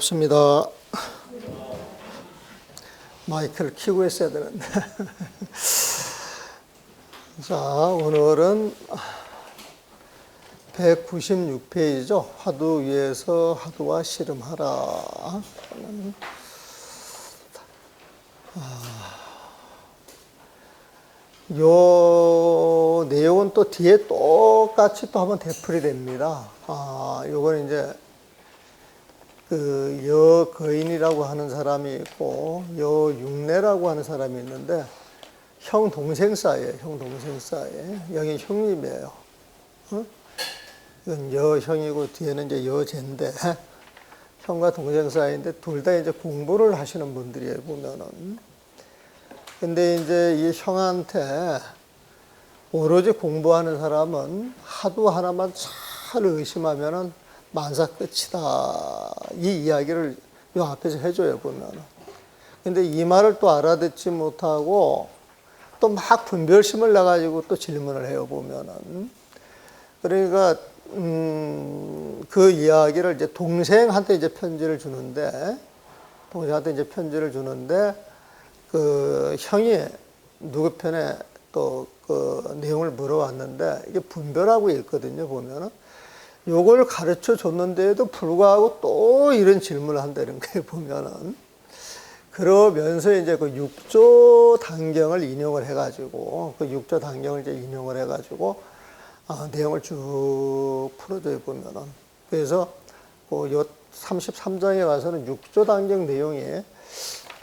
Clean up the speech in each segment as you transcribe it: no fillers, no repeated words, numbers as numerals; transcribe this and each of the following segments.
반갑습니다. 마이크를 켜고 했어야 되는데. 자, 오늘은 196페이지죠. 화두 위에서 화두와 씨름하라. 요 내용은 또 뒤에 똑같이 또 한번 되풀이 됩니다. 요건 이제 그 여거인이라고 하는 사람이 있고 여육내라고 하는 사람이 있는데 형 동생 사이에 여기 형님이에요. 이건 여형이고 뒤에는 이제 여제인데 형과 동생 사이인데 둘 다 이제 공부를 하시는 분들이에요, 보면은. 근데 이제 이 형한테 오로지 공부하는 사람은 하도 하나만 잘 의심하면은 만사 끝이다. 이 이야기를 요 앞에서 해줘요, 보면은. 근데 이 말을 또 알아듣지 못하고 또 막 분별심을 내가지고 또 질문을 해요, 보면은. 그러니까, 그 이야기를 이제 동생한테 이제 편지를 주는데, 그 형이 누구 편에 또 그 내용을 물어왔는데, 이게 분별하고 있거든요, 보면은. 요걸 가르쳐 줬는데도 불구하고 또 이런 질문을 한다는 거예요, 보면은. 그러면서 이제 그 6조 단경을 인용을 해가지고, 내용을 쭉 풀어줘요, 보면은. 그래서 요 33장에 가서는 6조 단경 내용이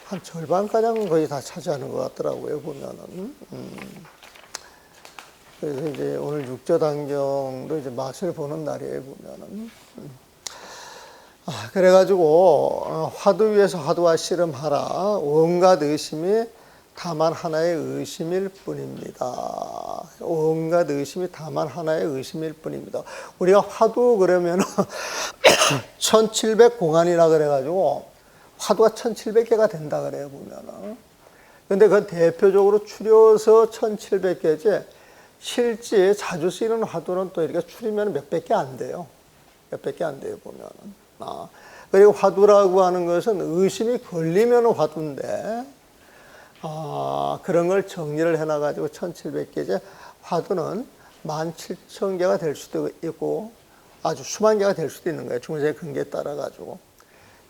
한 절반가량 거의 다 차지하는 것 같더라고요, 보면은. 그래서 이제 오늘 6조 단경도 이제 맛을 보는 날이에요, 보면은. 그래가지고, 화두 위에서 화두와 씨름하라. 온갖 의심이 다만 하나의 의심일 뿐입니다. 온갖 의심이 다만 하나의 의심일 뿐입니다. 우리가 화두 그러면은 1700공안이라 그래가지고, 화두가 1700개가 된다 그래요, 보면은. 근데 그 대표적으로 추려서 1700개지, 실제 자주 쓰이는 화두는 또 이렇게 추리면 몇백 개 안 돼요. 보면은. 그리고 화두라고 하는 것은 의심이 걸리면 화두인데, 그런 걸 정리를 해놔가지고 1700개제 화두는 17,000개가 될 수도 있고, 아주 수만 개가 될 수도 있는 거예요. 중세의 근기에 따라가지고.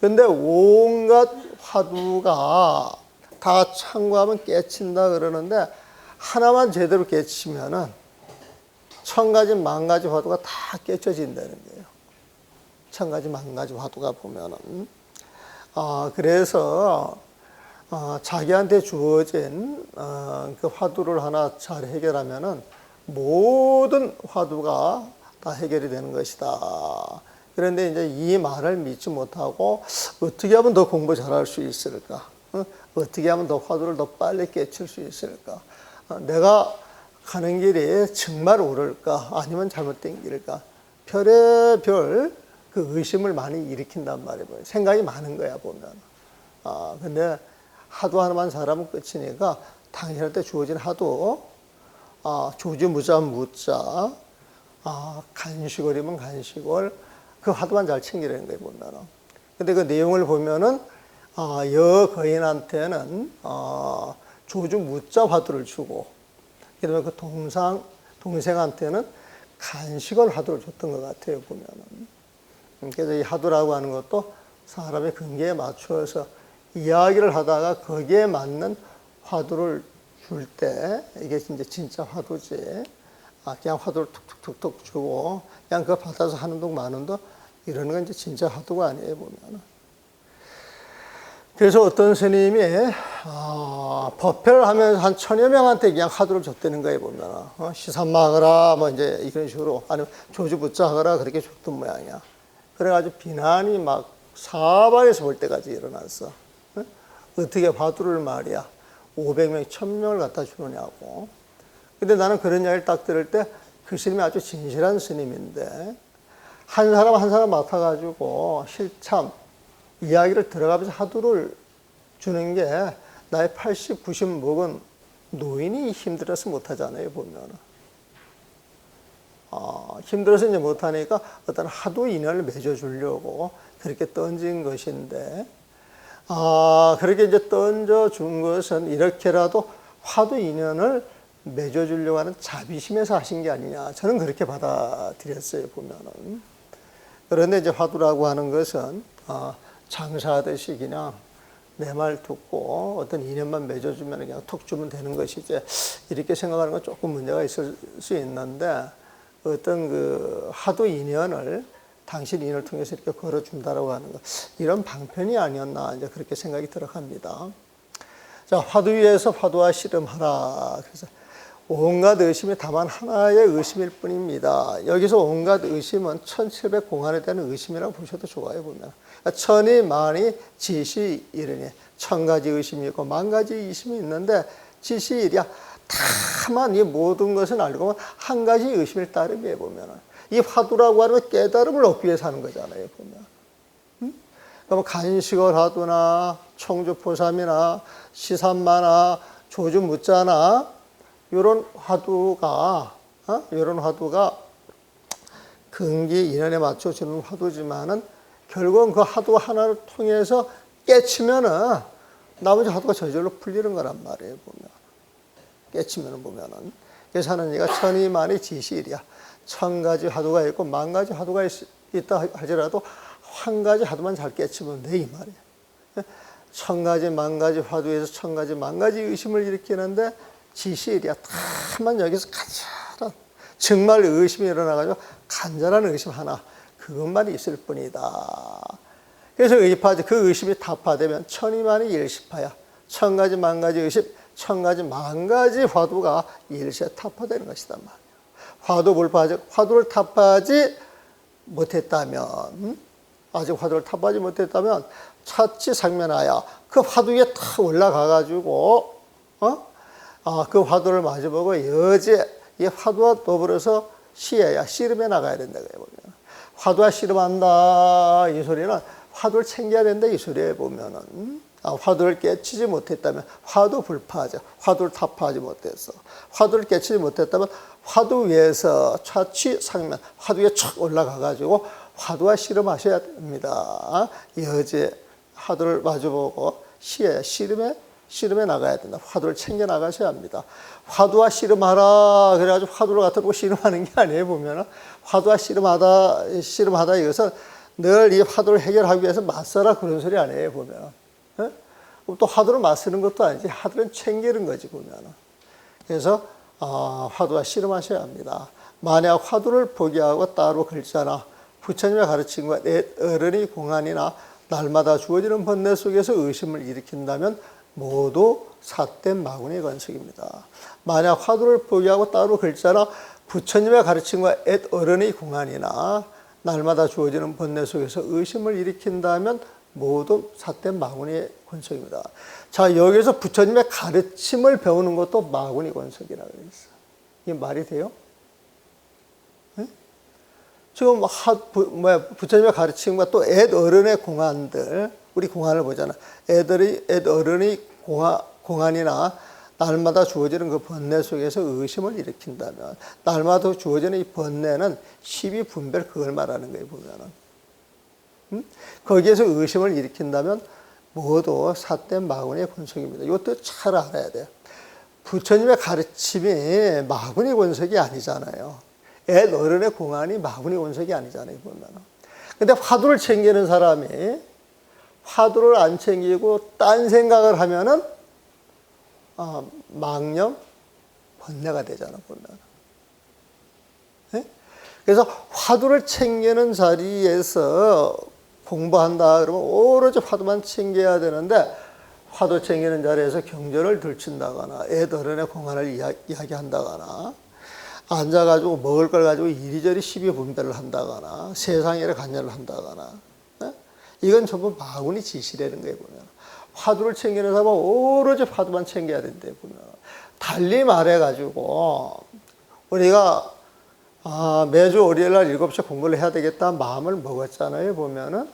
근데 온갖 화두가 다 참고하면 깨친다 그러는데, 하나만 제대로 깨치면은 1000가지, 10,000가지 화두가 다 깨쳐진다는 거예요. 1000가지, 10,000가지 화두가 보면은. 그래서, 자기한테 주어진, 그 화두를 하나 잘 해결하면은 모든 화두가 다 해결이 되는 것이다. 그런데 이제 이 말을 믿지 못하고 어떻게 하면 더 공부 잘할 수 있을까? 어떻게 하면 더 화두를 더 빨리 깨칠 수 있을까? 내가 가는 길이 정말 옳을까? 아니면 잘못된 길일까? 별의별 그 의심을 많이 일으킨단 말이에요. 생각이 많은 거야, 보면. 근데 하도 하나만 잘하면 끝이니까 당신한테 주어진 하도, 조지무자 무자, 간식거리면 간식을, 그 하도만 잘 챙기라는 거예요, 보면은. 근데 그 내용을 보면은, 여거인한테는, 조주 무자 화두를 주고, 그 다음에 그 동생한테는 간식을 화두를 줬던 것 같아요, 보면은. 그래서 이 화두라고 하는 것도 사람의 근기에 맞추어서 이야기를 하다가 거기에 맞는 화두를 줄 때, 이게 이제 진짜 화두지. 그냥 화두를 툭툭툭툭 주고, 그냥 그거 받아서 하는 둥 마는 둥, 이러는 건 이제 진짜 화두가 아니에요, 보면은. 그래서 어떤 스님이 법회를 하면서 한 1000여 명한테 그냥 화두를 줬다는 거예요, 보면. 시산마하거라, 뭐 이제 이런 식으로, 아니면 조주부자 하거라, 그렇게 줬던 모양이야. 그래가지고 비난이 막 사방에서 볼 때까지 일어났어. 어떻게 화두를 말이야, 500명, 1000명을 갖다 주느냐고. 근데 나는 그런 이야기를 딱 들을 때 그 스님이 아주 진실한 스님인데, 한 사람 한 사람 맡아가지고 실참, 이야기를 들어가면서 하두를 주는 게 나의 80, 90 먹은 노인이 힘들어서 못하잖아요, 보면은. 힘들어서 이제 못하니까 어떤 하도 인연을 맺어주려고 그렇게 던진 것인데, 그렇게 이제 던져준 것은 이렇게라도 화두 인연을 맺어주려고 하는 자비심에서 하신 게 아니냐. 저는 그렇게 받아들였어요, 보면은. 그런데 이제 화두라고 하는 것은, 장사하듯이 그냥 내 말 듣고 어떤 인연만 맺어주면 그냥 톡 주면 되는 것이지. 이렇게 생각하는 건 조금 문제가 있을 수 있는데, 어떤 그 화두 인연을 당신 인연을 통해서 이렇게 걸어준다라고 하는 것, 이런 방편이 아니었나, 이제 그렇게 생각이 들어갑니다. 자, 화두 위에서 화두와 씨름하라. 그래서 온갖 의심이 다만 하나의 의심일 뿐입니다. 여기서 온갖 의심은 1700공안에 대한 의심이라고 보셔도 좋아요, 보면. 천이 만이 지시 이르니, 1000가지 의심이 있고 10,000가지 의심이 있는데 지시일이야. 다만 이 모든 것은 알고 보면 한 가지 의심을 따르게 보면은 이 화두라고 하는 건 깨달음을 얻기 위해서 하는 거잖아요, 보면. 그럼 간식을 하두나 청주포삼이나 시산마나 조주무자나 이런 화두가 근기 인연에 맞춰주는 화두지만은 결국은 그 화두 하나를 통해서 깨치면은 나머지 화두가 저절로 풀리는 거란 말이에요, 보면. 깨치면은 보면은. 그래서 하는 얘기가 천이만이 지시일이야. 1000가지 화두가 있고 10,000가지 화두가 있다 하더라도 한 가지 화두만 잘 깨치면 돼, 이 말이에요. 1000가지 10,000가지 화두에서 1000가지 10,000가지 의심을 일으키는데 지시일이야. 다만 여기서 간절한, 정말 의심이 일어나가지고 간절한 의심 하나, 그것만 있을 뿐이다. 그래서 의파지, 그 의심이 타파되면 천이만이 일시파야. 1000가지 10,000가지 의심, 1000가지 10,000가지 화두가 일시에 타파되는 것이단 말이야. 화두 불파지, 화두를 타파하지 못했다면, 아직 화두를 타파하지 못했다면 차치 상면하여 그 화두 위에 탁 올라가가지고, 그 화두를 마주보고 여제 이 화두와 더불어서 시해야 씨름해 나가야 된다. 보면 화두와 씨름한다 이 소리는 화두를 챙겨야 된다 이 소리에 보면은 화두를 깨치지 못했다면 화두 불파하죠. 화두를 타파하지 못했어. 화두를 깨치지 못했다면 화두 위에서 차취 상면 화두 위에 촥 올라가 가지고 화두와 씨름하셔야 됩니다. 여제 화두를 마주보고 시해야 씨름해 나가야 된다. 화두를 챙겨 나가셔야 합니다. 화두와 씨름하라. 그래가지고 화두를 갖다 놓고 씨름하는 게 아니에요, 보면은. 화두와 씨름하다 이것은 늘 이 화두를 해결하기 위해서 맞서라 그런 소리 아니에요, 보면은. 또 화두를 맞서는 것도 아니지. 화두는 챙기는 거지, 보면은. 그래서, 화두와 씨름하셔야 합니다. 만약 화두를 포기하고 따로 글자나 부처님의 가르침과 어른의 공안이나 날마다 주어지는 번뇌 속에서 의심을 일으킨다면 모두 삿된 마구니의 건석입니다. 만약 화두를 포기하고 따로 글자나 부처님의 가르침과 어른의 공안이나 날마다 주어지는 번뇌 속에서 의심을 일으킨다면 모두 삿된 마구니의 권석입니다. 자, 여기서 부처님의 가르침을 배우는 것도 마구니 권석이라고 그랬어요. 이게 말이 돼요? 네? 지금 부처님의 가르침과 또 어른의 공안들, 우리 공안을 보잖아. 어른의 공안이나 날마다 주어지는 그 번뇌 속에서 의심을 일으킨다면, 날마다 주어지는 이 번뇌는 12분별 그걸 말하는 거예요, 보면은. 거기에서 의심을 일으킨다면 모두 삿된 마구니의 권속입니다. 이것도 잘 알아야 돼요. 부처님의 가르침이 마구니 권속이 아니잖아요. 어른의 공안이 마구니 권속이 아니잖아요, 보면은. 근데 화두를 챙기는 사람이 화두를 안 챙기고 딴 생각을 하면은 망념, 번뇌가 되잖아, 보면. 네? 그래서 화두를 챙기는 자리에서 공부한다 그러면 오로지 화두만 챙겨야 되는데 화두 챙기는 자리에서 경전을 들춘다거나 어른의 공안을 이야기한다거나 앉아가지고 먹을 걸 가지고 이리저리 시비분별을 한다거나 세상에 관여를 한다거나 이건 전부 마구니 지시라는 거예요, 보면. 화두를 챙기는 사람은 오로지 화두만 챙겨야 된대, 보면. 달리 말해가지고, 우리가, 매주 월요일날 7시에 공부를 해야 되겠다 마음을 먹었잖아요, 보면은.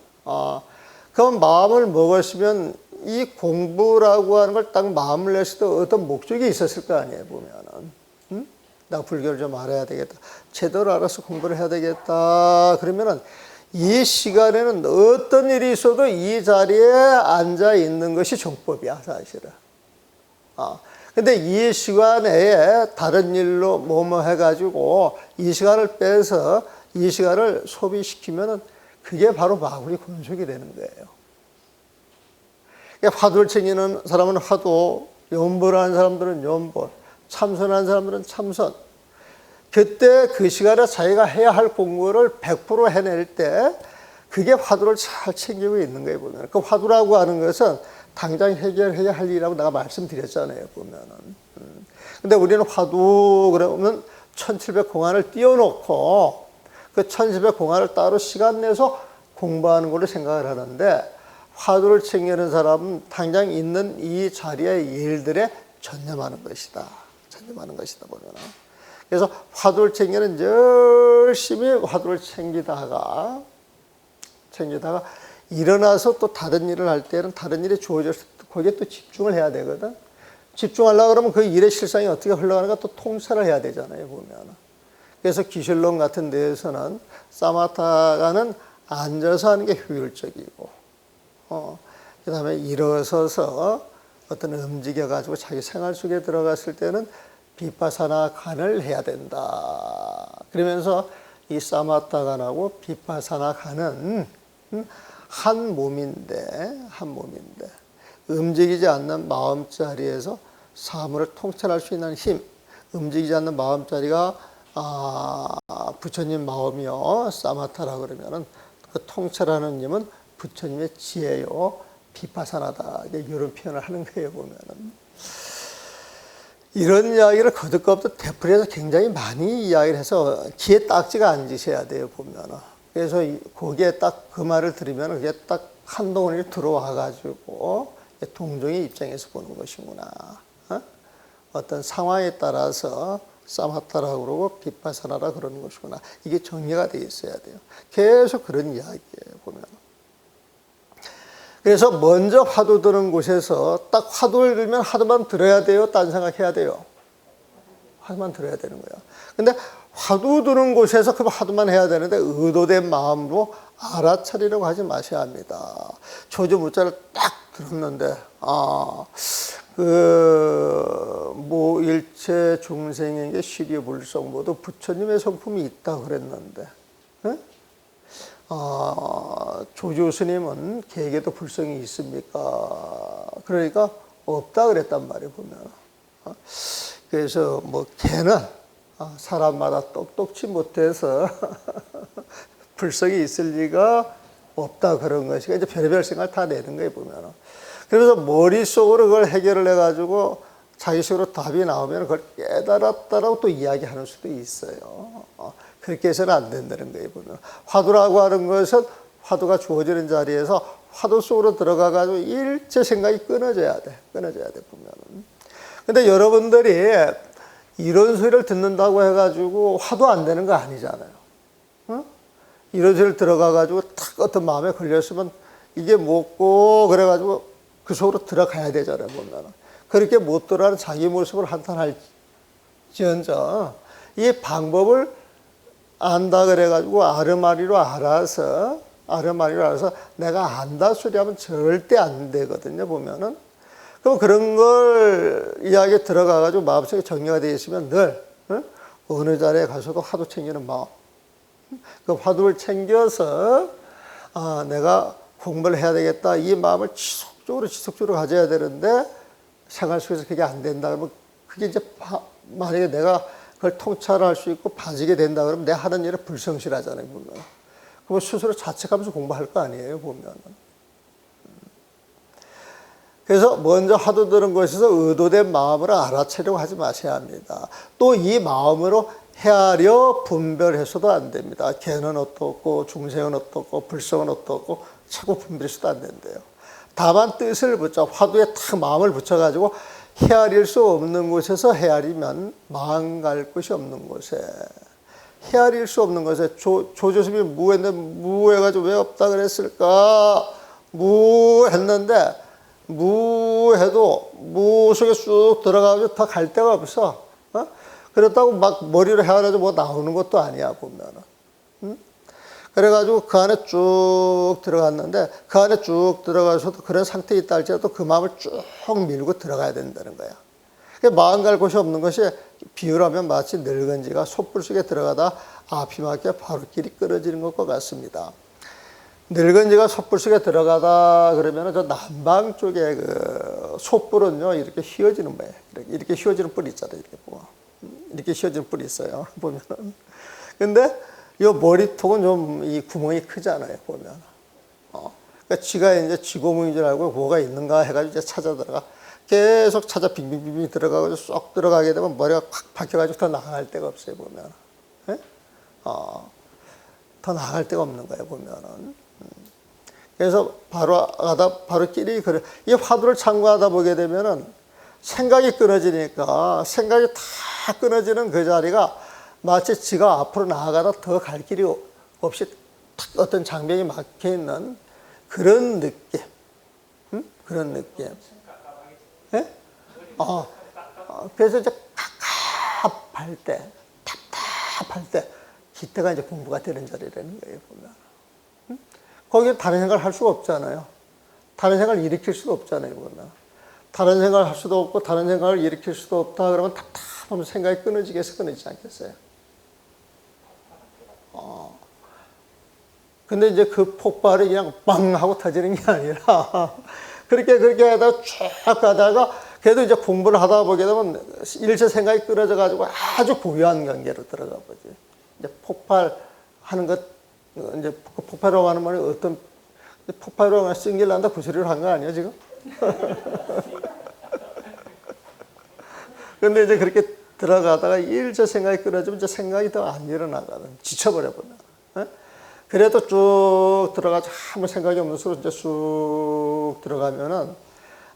그럼 마음을 먹었으면 이 공부라고 하는 걸 딱 마음을 냈을 때 어떤 목적이 있었을 거 아니에요, 보면은. 나 불교를 좀 알아야 되겠다. 제대로 알아서 공부를 해야 되겠다. 그러면은 이 시간에는 어떤 일이 있어도 이 자리에 앉아 있는 것이 정법이야, 사실은. 근데 이 시간에 다른 일로 뭐뭐 해가지고 이 시간을 빼서 이 시간을 소비시키면은 그게 바로 마구리 군속이 되는 거예요. 그러니까 화두를 챙기는 사람은 화두, 연보를 하는 사람들은 연보, 참선하는 사람들은 참선. 그때 그 시간에 자기가 해야 할 공부를 100% 해낼 때 그게 화두를 잘 챙기고 있는 거예요, 보면. 그 화두라고 하는 것은 당장 해결해야 할 일이라고 내가 말씀드렸잖아요, 보면은. 근데 우리는 화두 그러면 1700공안을 띄워놓고 그 1700공안을 따로 시간 내서 공부하는 걸로 생각을 하는데 화두를 챙기는 사람은 당장 있는 이 자리의 일들에 전념하는 것이다. 전념하는 것이다, 보면은. 그래서 화두를 챙기는 열심히 화두를 챙기다가 일어나서 또 다른 일을 할 때는 다른 일이 주어져서 거기에 또 집중을 해야 되거든. 집중하려고 그러면 그 일의 실상이 어떻게 흘러가는가 또 통찰을 해야 되잖아요, 보면. 그래서 기실론 같은 데에서는 사마타가는 앉아서 하는 게 효율적이고, 그 다음에 일어서서 어떤 움직여가지고 자기 생활 속에 들어갔을 때는 비파사나 간을 해야 된다. 그러면서 이 사마타간하고 비파사나 간은 한 몸인데 움직이지 않는 마음자리에서 사물을 통찰할 수 있는 힘, 움직이지 않는 마음자리가 부처님 마음이요 사마타라 그러면은 그 통찰하는 힘은 부처님의 지혜요 비파사나다 이런 표현을 하는 거예요, 보면은. 이런 이야기를 거듭거듭 되풀이해서 굉장히 많이 이야기를 해서 귀에 딱지가 앉으셔야 돼요, 보면은. 그래서 거기에 딱 그 말을 들으면 그게 딱 한동원이 들어와가지고 동정의 입장에서 보는 것이구나. 어떤 상황에 따라서 사마타라고 그러고 비파사나라 그러는 것이구나. 이게 정리가 되어 있어야 돼요. 계속 그런 이야기예요, 보면. 그래서 먼저 화두 드는 곳에서 딱 화두를 들면 화두만 들어야 돼요? 딴 생각해야 돼요? 화두만 들어야 되는 거야. 근데 화두 드는 곳에서 그 화두만 해야 되는데 의도된 마음으로 알아차리려고 하지 마셔야 합니다. 조주무자를 딱 들었는데 뭐 일체 중생에게 시리불성 모두 부처님의 성품이 있다 그랬는데 조주 스님은 개에게도 불성이 있습니까? 그러니까 없다 그랬단 말이에요, 보면. 그래서 뭐 개는 사람마다 똑똑치 못해서 불성이 있을 리가 없다 그런 것이 이제 별의별 생각을 다 내는 거예요, 보면. 그래서 머릿속으로 그걸 해결을 해가지고 자기식으로 답이 나오면 그걸 깨달았다라고 또 이야기하는 수도 있어요. 그렇게 해서는 안 된다는 거예요, 보면. 화두라고 하는 것은 화두가 주어지는 자리에서 화두 속으로 들어가가지고 일체 생각이 끊어져야 돼, 보면. 근데 여러분들이 이런 소리를 듣는다고 해가지고 화두 안 되는 거 아니잖아요. 이런 소리를 들어가가지고 탁 어떤 마음에 걸렸으면 이게 뭐고 그래가지고 그 속으로 들어가야 되잖아요, 보면. 그렇게 못 들어가는 자기 모습을 한탄할지언정 이 방법을 안다 그래가지고 아르마리로 알아서 내가 안다 소리하면 절대 안 되거든요, 보면은. 그럼 그런 걸 이야기에 들어가가지고 마음속에 정리가 되어 있으면 늘 어느 자리에 가서도 화두 챙기는 마음. 그 화두를 챙겨서 내가 공부를 해야 되겠다 이 마음을 지속적으로 가져야 되는데 생활 속에서 그게 안 된다 그러면 그게 이제 만약에 내가 그걸 통찰할 수 있고 봐지게 된다 그러면 내 하는 일에 불성실하잖아요, 보면. 그럼 스스로 자책하면서 공부할 거 아니에요, 보면. 그래서 먼저 화두 드는 것에서 의도된 마음으로 알아채려고 하지 마셔야 합니다. 또 이 마음으로 헤아려 분별해서도 안 됩니다. 개는 어떻고 중생은 어떻고 불성은 어떻고 자꾸 분별해서도 안 된대요. 다만 뜻을 붙여 화두에 탁 마음을 붙여가지고 헤아릴 수 없는 곳에서 헤아리면 망 갈 곳이 없는 곳에 헤아릴 수 없는 곳에 조조스님이 무했는데 무해가지고 왜 없다 그랬을까? 무했는데 무해도 무 속에 쑥 들어가가지고 더 갈 데가 없어. 그렇다고 막 머리로 헤아려서 뭐 나오는 것도 아니야, 보면은. 그래가지고 그 안에 쭉 들어갔는데 그 안에 쭉 들어가서도 그런 상태에 있다 할지라도 그 마음을 쭉 밀고 들어가야 된다는 거야. 마음 갈 곳이 없는 것이 비유라면 마치 늙은지가 솥불 속에 들어가다 앞이 막혀 바로 길이 끊어지는 것과 같습니다. 늙은지가 솥불 속에 들어가다 그러면 저 남방 쪽에 그 솥불은요 이렇게 휘어지는 거예요. 이렇게 휘어지는 뿔이 있잖아요. 이렇게 보면. 이렇게 휘어지는 뿔이 있어요. 보면은. 근데 이 머리통은 좀 이 구멍이 크잖아요. 보면. 그러니까 쥐가 이제 쥐고문인 줄 알고 뭐가 있는가 해가지고 이제 찾아 들어가. 계속 찾아 빙빙빙 들어가고 쏙 들어가게 되면 머리가 콱 박혀가지고 더 나갈 데가 없어요. 보면. 예? 더 나갈 데가 없는 거예요. 보면은. 그래서 바로 길이 그래. 이 화두를 참고하다 보게 되면은 생각이 끊어지니까 생각이 다 끊어지는 그 자리가 마치 지가 앞으로 나아가다 더 갈 길이 없이 탁 어떤 장벽이 막혀 있는 그런 느낌. 그런 느낌. 예? 그래서 이제 답답할 때, 그때가 이제 공부가 되는 자리라는 거예요, 보면. 거기에 다른 생각을 할 수가 없잖아요. 다른 생각을 일으킬 수도 없잖아요, 보면. 다른 생각을 할 수도 없고, 다른 생각을 일으킬 수도 없다, 그러면 답답하면 생각이 끊어지겠어, 끊어지지 않겠어요? 근데 이제 그 폭발이 그냥 빵 하고 터지는 게 아니라, 그렇게 하다가 쭉 가다가, 그래도 이제 공부를 하다 보게 되면 일체 생각이 끊어져가지고 아주 고요한 관계로 들어가 보지. 이제 폭발하는 것, 이제 폭발이라고 하는 말이 어떤, 폭발이라고 쓴길 난다 그 소리를 한 거 아니야, 지금? 근데 이제 그렇게 들어가다가 일체 생각이 끊어지면 이제 생각이 더 안 일어나거든. 지쳐버려 보면. 그래도 쭉 들어가서 아무 생각이 없는 속으로 이제 쑥 들어가면은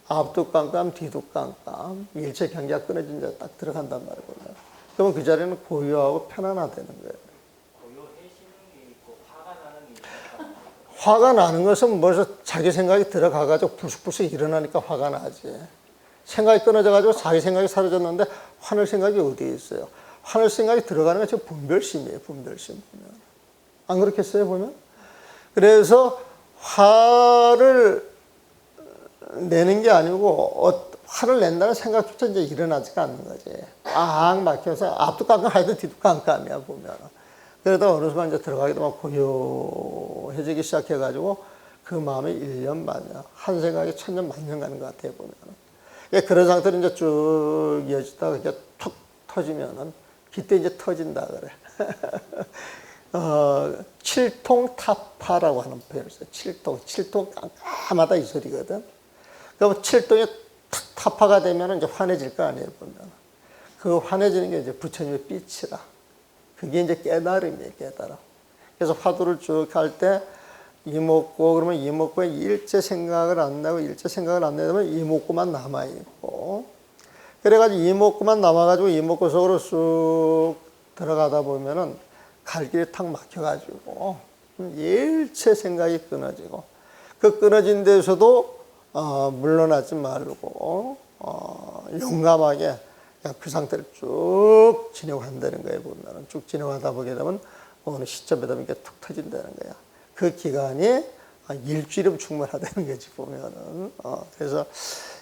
앞도 깜깜, 뒤도 깜깜, 일체 경계가 끊어진 데 딱 들어간단 말이거든요. 그러면 그 자리는 고요하고 편안하다는 거예요. 고요해지는 게 있고 화가 나는 게 있고. 화가 나는 것은 벌써 자기 생각이 들어가가지고 불쑥불쑥 일어나니까 화가 나지. 생각이 끊어져가지고 자기 생각이 사라졌는데 화낼 생각이 어디에 있어요? 화낼 생각이 들어가는 건 지금 분별심이에요, 분별심. 안 그렇겠어요, 보면? 그래서 화를 내는 게 아니고, 화를 낸다는 생각조차 이제 일어나지가 않는 거지. 악 막혀서 앞도 깜깜하여도 뒤도 깜깜이야, 보면. 그러다 어느 순간 이제 들어가게 되면 고요해지기 시작해가지고 그 마음이 1년 만년, 한 생각이 1000년 만년 가는 것 같아요, 보면. 그런 상태로 이제 쭉 이어지다가 이제 툭 터지면은, 그때 이제 터진다 그래. 칠통타파라고 하는 표현을 써요. 칠통 깜깜하다 이 소리거든. 그럼 칠통이 탁 타파가 되면 이제 환해질 거 아니에요, 보면. 그 환해지는 게 이제 부처님의 빛이라. 그게 이제 깨달음이에요, 깨달음. 그래서 화두를 쭉 할 때 이목구, 그러면 이목구에 일체 생각을 안 내고 일체 생각을 안 내면 이목구만 남아있고. 그래가지고 이목구만 남아가지고 이목구 속으로 쑥 들어가다 보면은 갈 길이 탁 막혀가지고 일체 생각이 끊어지고 그 끊어진 데서도 물러나지 말고 용감하게 그 상태를 쭉 진행한다는 거예요. 보면 쭉 진행하다 보게 되면 어느 시점에 되면 이게 툭 터진다는 거야. 그 기간이 일주일이면 충분하다는 거지 보면은. 그래서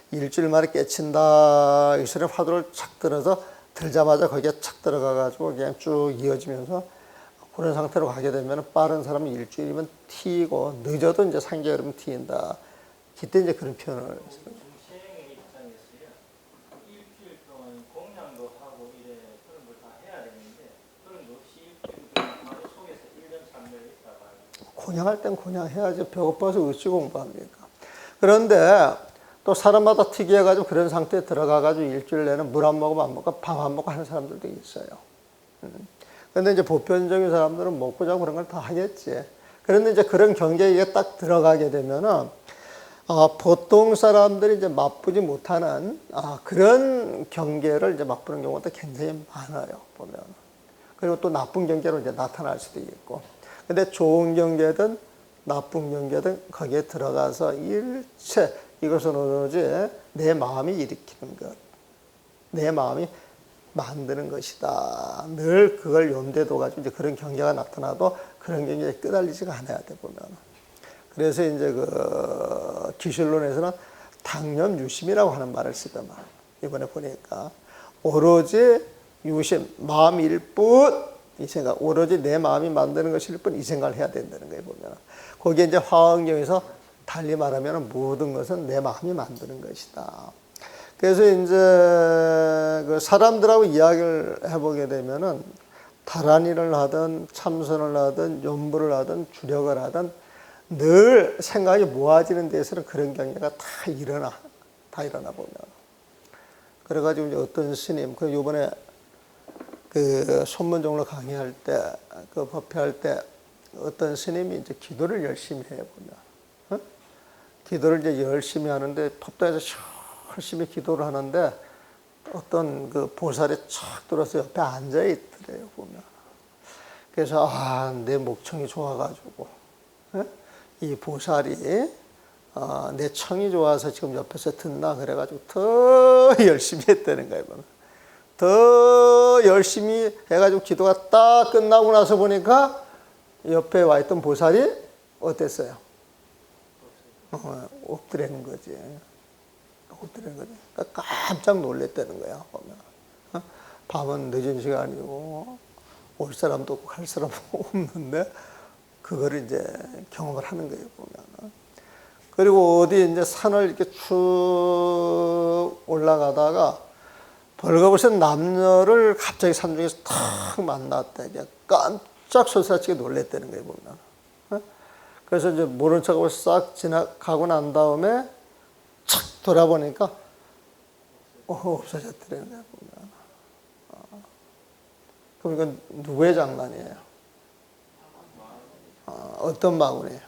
일주일 만에 깨친다 이 소리 화두를 착 들어서 들자마자 거기에 착 들어가가지고 그냥 쭉 이어지면서 그런 상태로 가게 되면 빠른 사람은 일주일이면 튀고 늦어도 이제 3개월이면 튀인다. 그때 이제 그런 표현을 했어요. 중생의 입장에서요. 일주일 동안 공양도 하고 이래 그런 걸 다 해야 되는데 그런 거 없이 일주일 동안 바로 속에서 1년 3개월 있다가 공양할 땐 공양해야지. 배고파서 어찌 공부합니까? 그런데 또 사람마다 특이해가지고 그런 상태에 들어가가지고 일주일 내내 물 안 먹으면 안 먹고 밥 안 먹고 하는 사람들도 있어요. 근데 이제 보편적인 사람들은 먹고 자고 그런 걸 다 하겠지. 그런데 이제 그런 경계에 딱 들어가게 되면은, 보통 사람들이 이제 맛보지 못하는, 그런 경계를 이제 맛보는 경우가 굉장히 많아요, 보면. 그리고 또 나쁜 경계로 이제 나타날 수도 있고. 근데 좋은 경계든 나쁜 경계든 거기에 들어가서 이것은 오로지 내 마음이 일으키는 것. 내 마음이 만드는 것이다. 늘 그걸 염두에 둬가지고 이제 그런 경계가 나타나도 그런 경계에 끄달리지가 않아야 돼, 보면. 그래서 이제 그 기술론에서는 당념 유심이라고 하는 말을 쓰더만. 이번에 보니까 오로지 유심, 마음일 뿐, 이 생각, 오로지 내 마음이 만드는 것일 뿐 이 생각을 해야 된다는 거예요, 보면. 거기에 이제 화엄경에서 달리 말하면 모든 것은 내 마음이 만드는 것이다. 그래서 이제 그 사람들하고 이야기를 해보게 되면은 다란이를 하든 참선을 하든 연부를 하든 주력을 하든 늘 생각이 모아지는 데서는 그런 경계가 다 일어나 보면. 그래가지고 이제 어떤 스님, 그 요번에 그 손문종로 강의할 때, 그 법회할 때 어떤 스님이 이제 기도를 열심히 해 보면, 기도를 이제 열심히 하는데 법당에서 열심히 기도를 하는데 어떤 그 보살이 촥 들어서 옆에 앉아 있더래요, 보면. 그래서 내 목청이 좋아가지고 이 보살이 내 청이 좋아서 지금 옆에서 듣나 그래가지고 더 열심히 했다는 거예요, 보면. 더 열심히 해가지고 기도가 딱 끝나고 나서 보니까 옆에 와 있던 보살이 어땠어요? 엎드리는 거지. 엎드리는 거지. 그러니까 깜짝 놀랐다는 거야, 보면. 밤은 늦은 시간이고, 올 사람도 없고 갈 사람도 없는데, 그거를 이제 경험을 하는 거예요, 보면. 그리고 어디 이제 산을 이렇게 쭉 올라가다가, 벌거벗은 남녀를 갑자기 산중에서 탁 만났다. 이제 깜짝 소스라치게 놀랬다는 거예요, 보면. 그래서 이제 모른 척하고 싹 지나가고 난 다음에 착 돌아보니까 없어졌더라는 거예요, 보면. 그럼 이건 누구의 장난이에요? 어떤 마구니에요?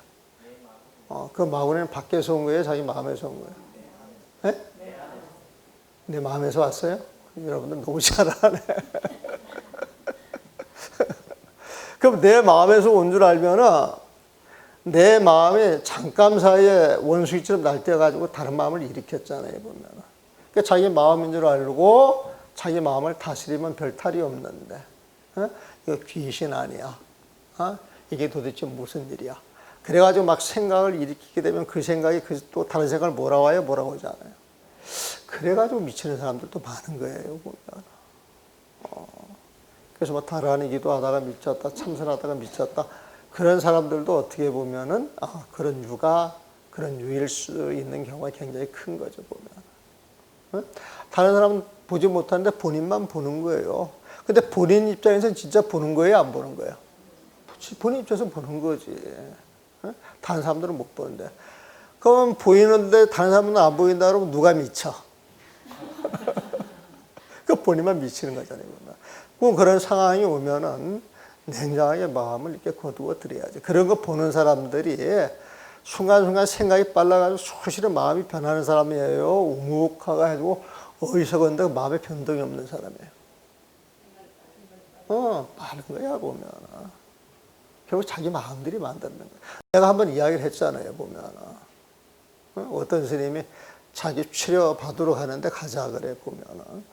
그 마구니는 밖에서 온 거예요? 자기 마음에서 온 거예요? 네? 내 마음에서 왔어요? 여러분들 너무 잘하네. 그럼 내 마음에서 온 줄 알면은 내 마음이 잠깐 사이에 원수이처럼 날뛰어가지고 다른 마음을 일으켰잖아요, 보면. 그러니까 자기 마음인 줄 알고 자기 마음을 다스리면 별 탈이 없는데, 이거 귀신 아니야. 이게 도대체 무슨 일이야. 그래가지고 막 생각을 일으키게 되면 그 생각이 또 다른 생각을 몰아와요, 몰아오잖아요. 그래가지고 미치는 사람들도 많은 거예요, 보면. 그래서 뭐 다란이 기도하다가 미쳤다, 참선하다가 미쳤다. 그런 사람들도 어떻게 보면은 그런 유가 그런 유일 수 있는 경우가 굉장히 큰 거죠, 보면. 다른 사람은 보지 못하는데 본인만 보는 거예요. 근데 본인 입장에서는 진짜 보는 거예요, 안 보는 거예요? 본인 입장에서 보는 거지. 다른 사람들은 못 보는데. 그럼 보이는데 다른 사람은 안 보인다 그러면 누가 미쳐? 그 본인만 미치는 거잖아요. 그럼 그런 상황이 오면은 냉정하게 마음을 이렇게 거두어 드려야지. 그런 거 보는 사람들이 순간순간 생각이 빨라가지고 수시로 마음이 변하는 사람이에요. 우묵해가지고 어리석은데 마음에 변동이 없는 사람이에요. 많은 거야, 보면. 결국 자기 마음들이 만드는 거야. 내가 한번 이야기를 했잖아요, 보면. 어떤 스님이 자기 치료 받으러 가는데 가자 그래, 보면.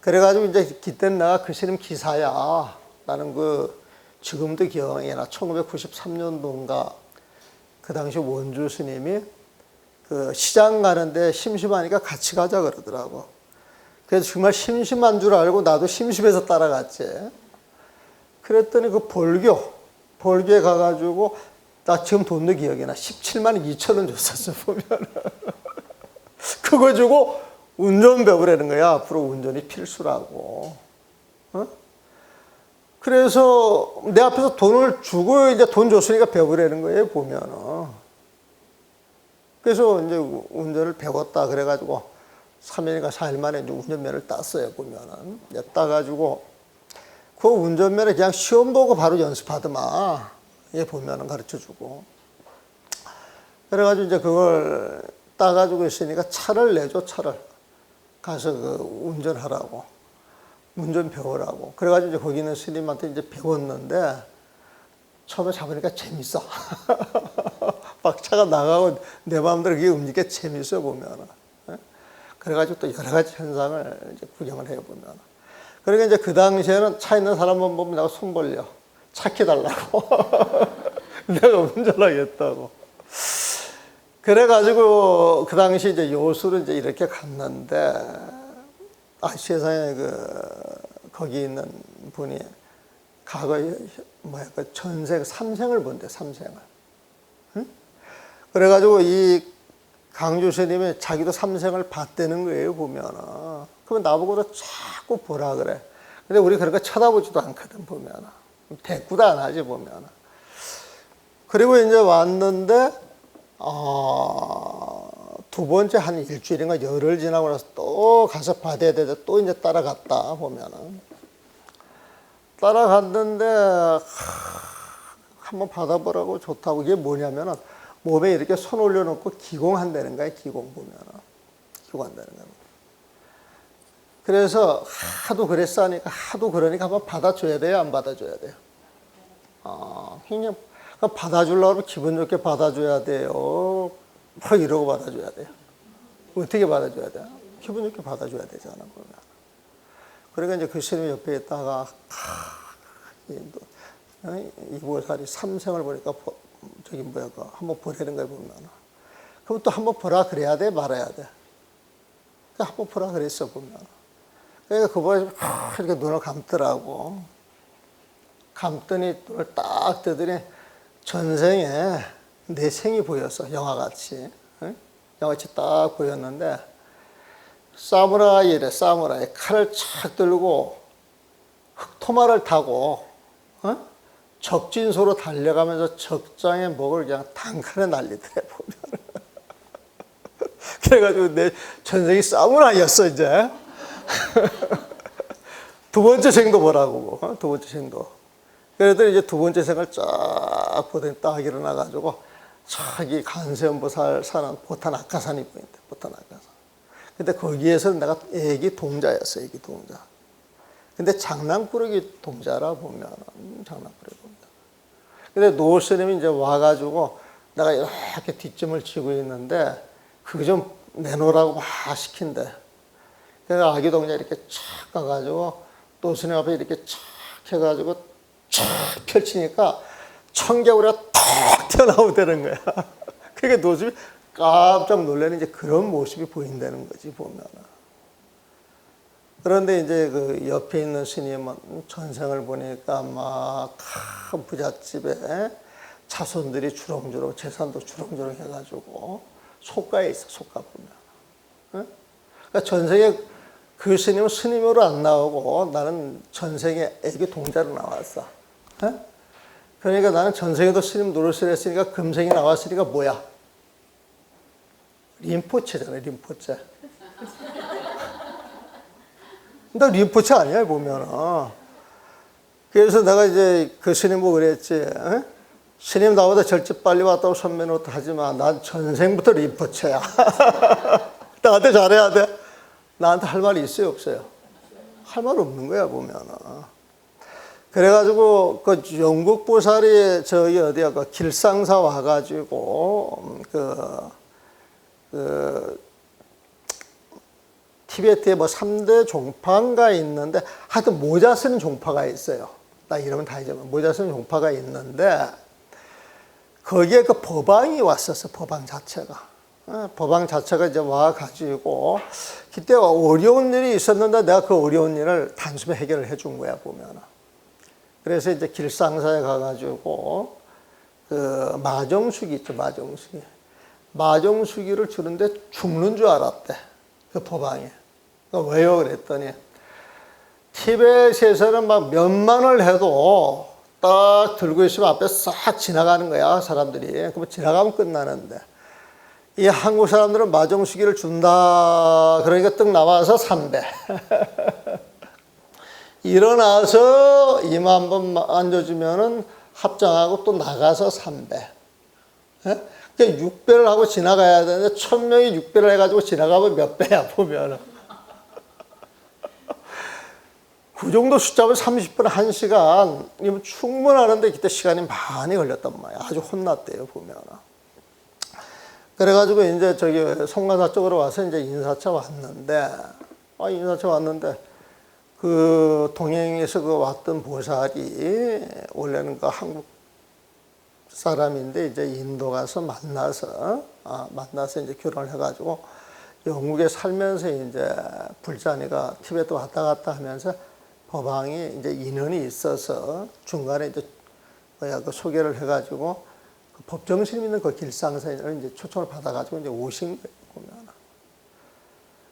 그래가지고 이제 그때는 내가 그 스님 기사야. 나는 지금도 기억이 나. 1993년도인가 그 당시 원주 스님이 그 시장 가는데 심심하니까 같이 가자 그러더라고. 그래서 정말 심심한 줄 알고 나도 심심해서 따라갔지. 그랬더니 그 벌교에 가가지고 나 지금 돈도 기억이 나. 17만 2천 원 줬었어, 보면. 그거 주고 운전 배우라는 거야. 앞으로 운전이 필수라고. 그래서 내 앞에서 돈을 주고 이제 돈 줬으니까 배우라는 거예요, 보면은. 그래서 이제 운전을 배웠다. 그래가지고 3일인가 4일 만에 이제 운전면을 땄어요, 보면은. 이제 따가지고 그 운전면에 그냥 시험 보고 바로 연습하더만. 얘 보면은 가르쳐 주고. 그래가지고 이제 그걸 따가지고 있으니까 차를 내줘, 차를. 가서 운전하라고. 운전 배우라고. 그래가지고 이제 거기 있는 스님한테 이제 배웠는데, 처음에 잡으니까 재밌어. 막 차가 나가고 내 마음대로 그게 움직이게 재밌어, 보면. 그래가지고 또 여러 가지 현상을 이제 구경을 해보면. 그러니까 이제 그 당시에는 차 있는 사람만 보면 내가 손 벌려. 차키 달라고. 내가 운전하겠다고. 그래가지고 그 당시 이제 요술은 이제 이렇게 갔는데, 세상에 거기 있는 분이 과거에 그 전생, 삼생을 본대, 삼생을. 응? 그래가지고 이 강주 스님이 자기도 삼생을 봤다는 거예요, 보면은. 그러면 나보고도 자꾸 보라 그래. 근데 우리 그런 거 쳐다보지도 않거든, 보면은. 대꾸도 안 하지, 보면은. 그리고 이제 왔는데, 두 번째 한 일주일인가 열흘 지나고 나서 또 가서 받아야 되는데 또 이제 따라갔다, 보면은. 따라갔는데, 한번 받아보라고 좋다고. 이게 뭐냐면은, 몸에 이렇게 손 올려놓고 기공한다는 거야, 기공 보면은. 기공한다는 거야. 그래서 하도 그랬어 하니까, 하도 그러니까 한번 받아줘야 돼요, 안 받아줘야 돼요? 그냥 받아주려고 기분 좋게 받아줘야 돼요. 막 이러고 받아줘야 돼요. 어떻게 받아줘야 돼요? 기분 좋게 받아줘야 되잖아, 그러면. 그러니까 이제 그 스님 옆에 있다가, 이보살이 삼생을 보니까, 한번 보내는 걸 보면. 그럼 또 한번 보라 그래야 돼, 말아야 돼? 한번 보라 그랬어, 보면. 그러니까 그분이 이렇게 눈을 감더라고. 감더니 눈을 딱 뜨더니 전생에 내 생이 보였어, 영화같이. 응? 영화같이 딱 보였는데, 사무라이래, 사무라이. 칼을 착 들고 흑토마를 타고, 적진소로 달려가면서 적장의 목을 그냥 단칼에 날리더래, 보면. 그래가지고 내 전생이 사무라이였어, 이제. 두 번째 생도 보라고, 두 번째 생도. 그랬더니 이제 두 번째 생을 쫙 보더니 딱 일어나가지고, 저기 간세음보살 사는 보탄 아카산이 보인대, 보탄 아카산. 근데 거기에서 내가 애기 동자였어, 애기 동자. 근데 장난꾸러기 동자라 보면, 장난꾸러기 동자. 근데 노스님이 이제 와가지고 내가 이렇게 뒷짐을 지고 있는데, 그거 좀 내놓으라고 막 시킨대. 그래서 아기 동자 이렇게 착 가가지고 노스님 앞에 이렇게 착 해가지고 착 펼치니까 청개구리가 탁 튀어나오다는 거야. 그러니까 노스님이 깜짝 놀라는 이제 그런 모습이 보인다는 거지, 보면은. 그런데 이제 그 옆에 있는 스님은 전생을 보니까 막 큰 부잣집에 자손들이 주렁주렁, 재산도 주렁주렁 해가지고 속가에 있어, 속가 보면. 그러니까 전생에 그 스님은 스님으로 안 나오고 나는 전생에 애기 동자로 나왔어. 그러니까 나는 전생에도 스님 노릇을 했으니까 금생이 나왔으니까 뭐야? 림포체잖아, 림포체. 나 림포체 아니야, 보면은. 그래서 내가 이제 그 스님 보고 그랬지. 스님 나보다 절집 빨리 왔다고 선배노트 하지 마. 난 전생부터 림포체야. 나한테 잘해야 돼. 나한테 할 말이 있어요, 없어요? 할 말 없는 거야, 보면은. 그래가지고 그 영국 보살이 저기 어디야, 그 길상사 와가지고 티베트에 뭐 3대 종파가 있는데, 하여튼 모자 쓰는 종파가 있어요. 나 이름은 다 잊어버려. 모자 쓰는 종파가 있는데, 거기에 그 법왕이 왔었어, 법왕 자체가. 법왕 자체가 이제 와가지고, 그때 어려운 일이 있었는데, 내가 그 어려운 일을 단숨에 해결을 해준 거야, 보면은. 그래서 이제 길상사에 가가지고, 그 마정수기 있죠, 마정수기. 마정수기를 주는데 죽는 줄 알았대, 그 법왕이. 왜요? 그랬더니 티벳에서는 막 몇만을 해도 딱 들고 있으면 앞에 싹 지나가는 거야, 사람들이. 그러면 지나가면 끝나는데, 이 한국 사람들은 마정수기를 준다 그러니까 떡 나와서 3배 일어나서 이마 한번 앉아주면은 합장하고 또 나가서 3배. 그러니까 6배를 하고 지나가야 되는데 1000명이 6배를 해가지고 지나가면 몇 배야, 보면은. 그 정도 숫자면 30분, 1시간, 충분하는데 그때 시간이 많이 걸렸단 말이야. 아주 혼났대요, 보면은. 그래가지고 이제 저기 송가사 쪽으로 와서 이제 인사차 왔는데, 인사차 왔는데, 그 동행에서 그 왔던 보살이 원래는 그 한국 사람인데 이제 인도 가서 만나서 이제 결혼을 해가지고 영국에 살면서 이제 불자니가 티베트 왔다 갔다 하면서 법왕이 이제 인연이 있어서 중간에 이제 그 소개를 해가지고 그 법정스님 있는 그 길상사를 이제 초청을 받아가지고 이제 오신 거예요, 보면.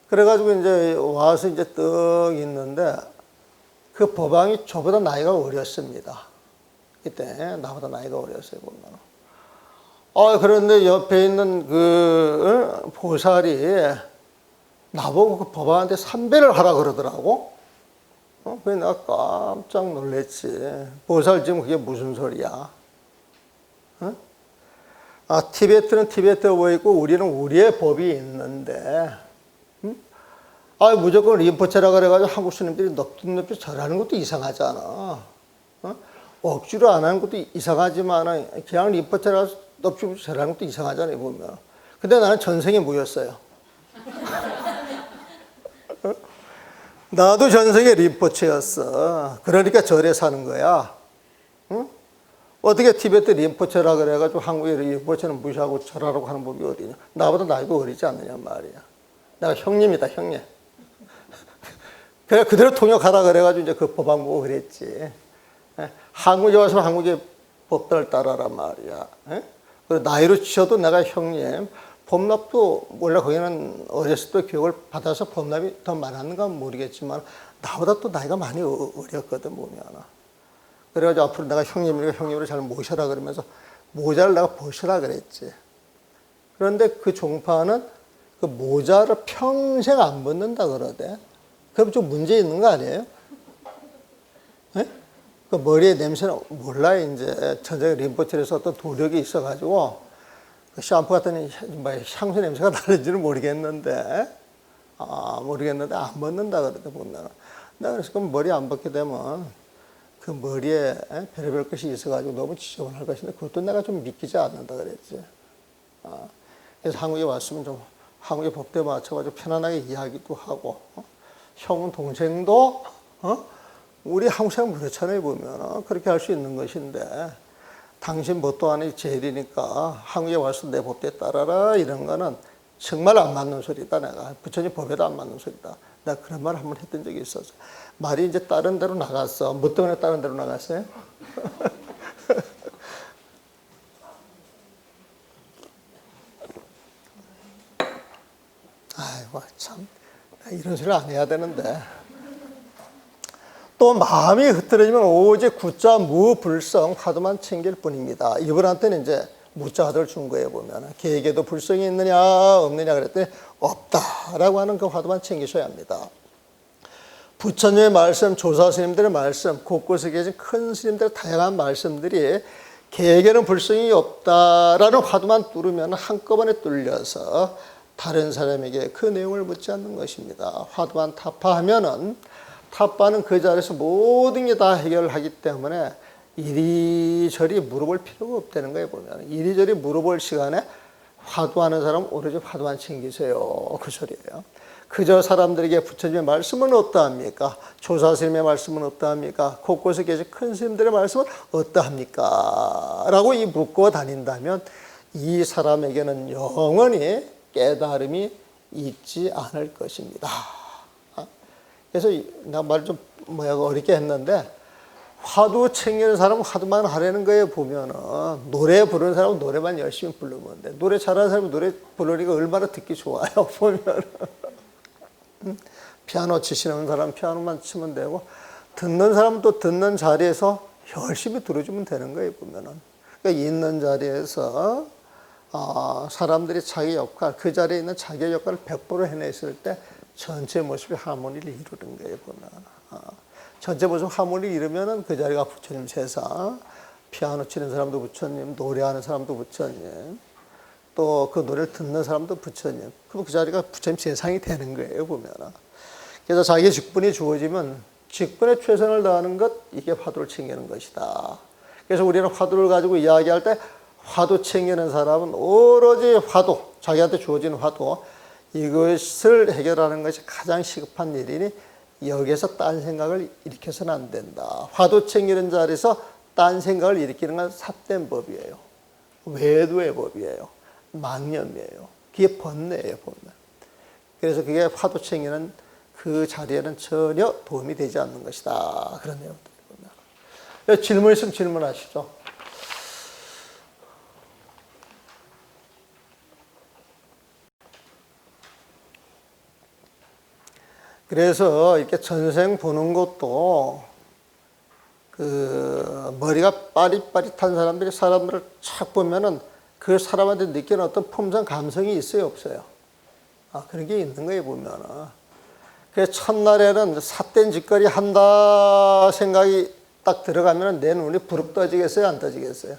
그래가지고 이제 와서 이제 떡 있는데 그 법왕이 저보다 나이가 어렸습니다. 이때 나보다 나이가 어렸어요, 보면. 그런데 옆에 있는 그 보살이 나보고 그 법왕한테 삼배를 하라 그러더라고. 그래 내가 깜짝 놀랬지. 보살 지금 그게 무슨 소리야? 티베트는 티베트 법 있고 우리는 우리의 법이 있는데, 무조건 림포체라 그래가지고 한국 스님들이 넙죽넙죽 절하는 것도 이상하잖아. 억지로 안 하는 것도 이상하지만 그냥 림포체라 넙죽 절하는 것도 이상하잖아요, 보면. 근데 나는 전생에 뭐였어요? 나도 전생에 림포체였어. 그러니까 절에 사는 거야. 응? 어떻게 티베트 림포체라 그래가지고 한국에 림포체는 무시하고 절하라고 하는 법이 어디냐? 나보다 나이가 어리지 않느냐 말이야. 내가 형님이다, 형님. 그래 그대로 통역하라 그래가지고 이제 그 법안 보고 그랬지. 한국에 와서 한국의 법들을 따라란 말이야. 그리고 나이로 치셔도 내가 형님. 법납도 원래 거기는 어렸을 때 교육을 받아서 법납이 더 많았는가 모르겠지만 나보다 또 나이가 많이 어렸거든, 보면. 그래가지고 앞으로 내가 형님으로 잘 모셔라 그러면서 모자를 내가 벗으라 그랬지. 그런데 그 종파는 그 모자를 평생 안 벗는다 그러대. 그럼 좀 문제 있는 거 아니에요? 그 머리에 냄새는 몰라, 이제. 전에 림포체에서 어떤 도력이 있어가지고 그 샴푸 같은 향수 냄새가 나는지는 모르겠는데, 안 벗는다 그러대, 보면. 내가 그래서 그럼 머리 안 벗게 되면 그 머리에 별의별 것이 있어가지고 너무 지저분할 것인데 그것도 내가 좀 믿기지 않는다 그랬지. 그래서 한국에 왔으면 좀 한국의 법대에 맞춰가지고 편안하게 이야기도 하고, 형, 동생도, 우리 한국 사람 그렇잖아요, 보면. 그렇게 할 수 있는 것인데, 당신 법도 안에 제일이니까 한국에 와서 내 법대에 따라라, 이런 거는 정말 안 맞는 소리다, 내가. 부처님 법에도 안 맞는 소리다. 내가 그런 말을 한번 했던 적이 있었어. 말이 이제 다른 데로 나갔어. 뭐 때문에 다른 데로 나갔어요? 아이고, 참. 이런 소리를 안 해야 되는데. 또 마음이 흐트러지면 오직 구자 무불성 화두만 챙길 뿐입니다. 이분한테는 이제 무자 화두를 준 거예요, 보면. 계획에도 불성이 있느냐, 없느냐 그랬더니 없다라고 하는 그 화두만 챙기셔야 합니다. 부처님의 말씀, 조사 스님들의 말씀, 곳곳에 계신 큰 스님들의 다양한 말씀들이 계획에는 불성이 없다라는 화두만 뚫으면 한꺼번에 뚫려서 다른 사람에게 그 내용을 묻지 않는 것입니다. 화두만 타파하면은 타파는 그 자리에서 모든 게 다 해결하기 때문에 이리저리 물어볼 필요가 없다는 거예요, 보면. 이리저리 물어볼 시간에 화두하는 사람 오로지 화두만 챙기세요. 그 소리예요. 그저 사람들에게 부처님의 말씀은 어떠합니까? 조사스님의 말씀은 어떠합니까? 곳곳에 계신 큰 스님들의 말씀은 어떠합니까? 라고 묻고 다닌다면 이 사람에게는 영원히 깨달음이 있지 않을 것입니다. 그래서 나 말 좀 어렵게 했는데 화두 챙기는 사람은 화두만 하라는 거에 보면은 노래 부르는 사람은 노래만 열심히 부르면 돼. 노래 잘하는 사람은 노래 부르니까 얼마나 듣기 좋아요, 보면. 피아노 치시는 사람은 피아노만 치면 되고 듣는 사람은 또 듣는 자리에서 열심히 들어주면 되는 거예요, 보면은. 그러니까 있는 자리에서 사람들이 자기 역할, 그 자리에 있는 자기의 역할을 100% 해냈을 때 전체 모습이 하모니를 이루는 거예요, 보면. 전체 모습 하모니를 이루면은 그 자리가 부처님 세상, 피아노 치는 사람도 부처님, 노래하는 사람도 부처님, 또 그 노래를 듣는 사람도 부처님. 그럼 그 자리가 부처님 세상이 되는 거예요, 보면. 그래서 자기의 직분이 주어지면 직분에 최선을 다하는 것, 이게 화두를 챙기는 것이다. 그래서 우리는 화두를 가지고 이야기할 때 화두 챙기는 사람은 오로지 화두, 자기한테 주어진 화두, 이것을 해결하는 것이 가장 시급한 일이니 여기에서 딴 생각을 일으켜서는 안 된다. 화두챙기는 자리에서 딴 생각을 일으키는 건 삿된 법이에요. 외도의 법이에요. 망념이에요. 그게 번뇌예요, 번뇌. 그래서 그게 화두챙기는 그 자리에는 전혀 도움이 되지 않는 것이다. 그런 내용들입니다. 질문 있으면 질문하시죠. 그래서 이렇게 전생 보는 것도 그 머리가 빠릿빠릿한 사람들을 착 보면은 그 사람한테 느끼는 어떤 품성 감성이 있어요, 없어요? 그런 게 있는 거예요, 보면은. 그래서 첫날에는 삿된 짓거리 한다 생각이 딱 들어가면은 내 눈이 부릅 떠지겠어요, 안 떠지겠어요?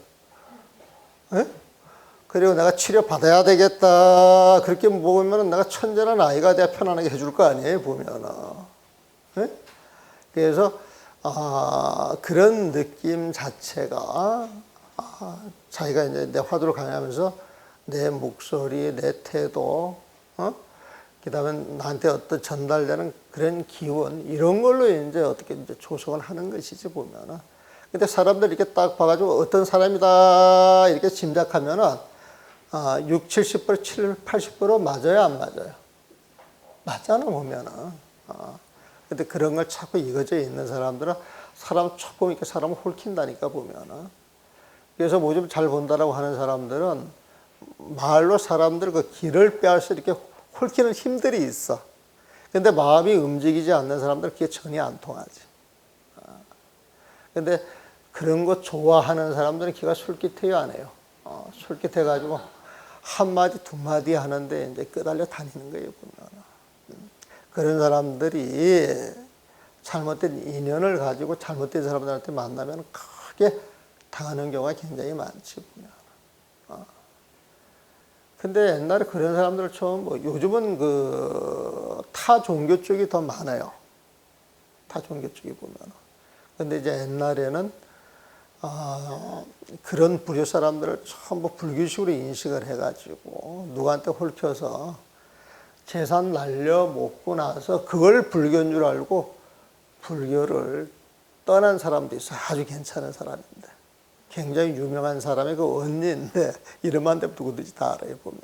에? 그리고 내가 치료 받아야 되겠다. 그렇게 보면은 내가 천재란 아이가 돼야 편안하게 해줄 거 아니에요, 보면은. 에? 그래서, 그런 느낌 자체가, 자기가 이제 내 화두를 강의하면서 내 목소리, 내 태도, 그 다음에 나한테 어떤 전달되는 그런 기운, 이런 걸로 이제 어떻게 이제 조성을 하는 것이지, 보면은. 근데 사람들 이렇게 딱 봐가지고 어떤 사람이다, 이렇게 짐작하면은, 6, 70%, 70, 80% 맞아요, 안 맞아요? 맞잖아, 보면은. 근데 그런 걸 자꾸 이거져 있는 사람들은 사람 조금 이렇게 사람을 홀킨다니까, 보면은. 그래서 뭐 좀 잘 본다라고 하는 사람들은 말로 사람들 그 길을 빼앗아 이렇게 홀키는 힘들이 있어. 근데 마음이 움직이지 않는 사람들은 그게 전혀 안 통하지. 근데 그런 거 좋아하는 사람들은 기가 솔깃해요, 안 해요? 솔깃해가지고 한마디, 두마디 하는데 이제 끄달려 다니는 거예요, 보면. 그런 사람들이 잘못된 인연을 가지고 잘못된 사람들한테 만나면 크게 당하는 경우가 굉장히 많지, 보면. 근데 옛날에 그런 사람들을 처음, 요즘은 타 종교 쪽이 더 많아요. 타 종교 쪽이 보면. 근데 이제 옛날에는, 그런 불교 사람들을 전부 불교식으로 인식을 해가지고, 누구한테 홀켜서 재산 날려 먹고 나서 그걸 불교인 줄 알고 불교를 떠난 사람도 있어. 아주 괜찮은 사람인데. 굉장히 유명한 사람의 그 언니인데, 이름만 대면 누구든지 다 알아요, 보면.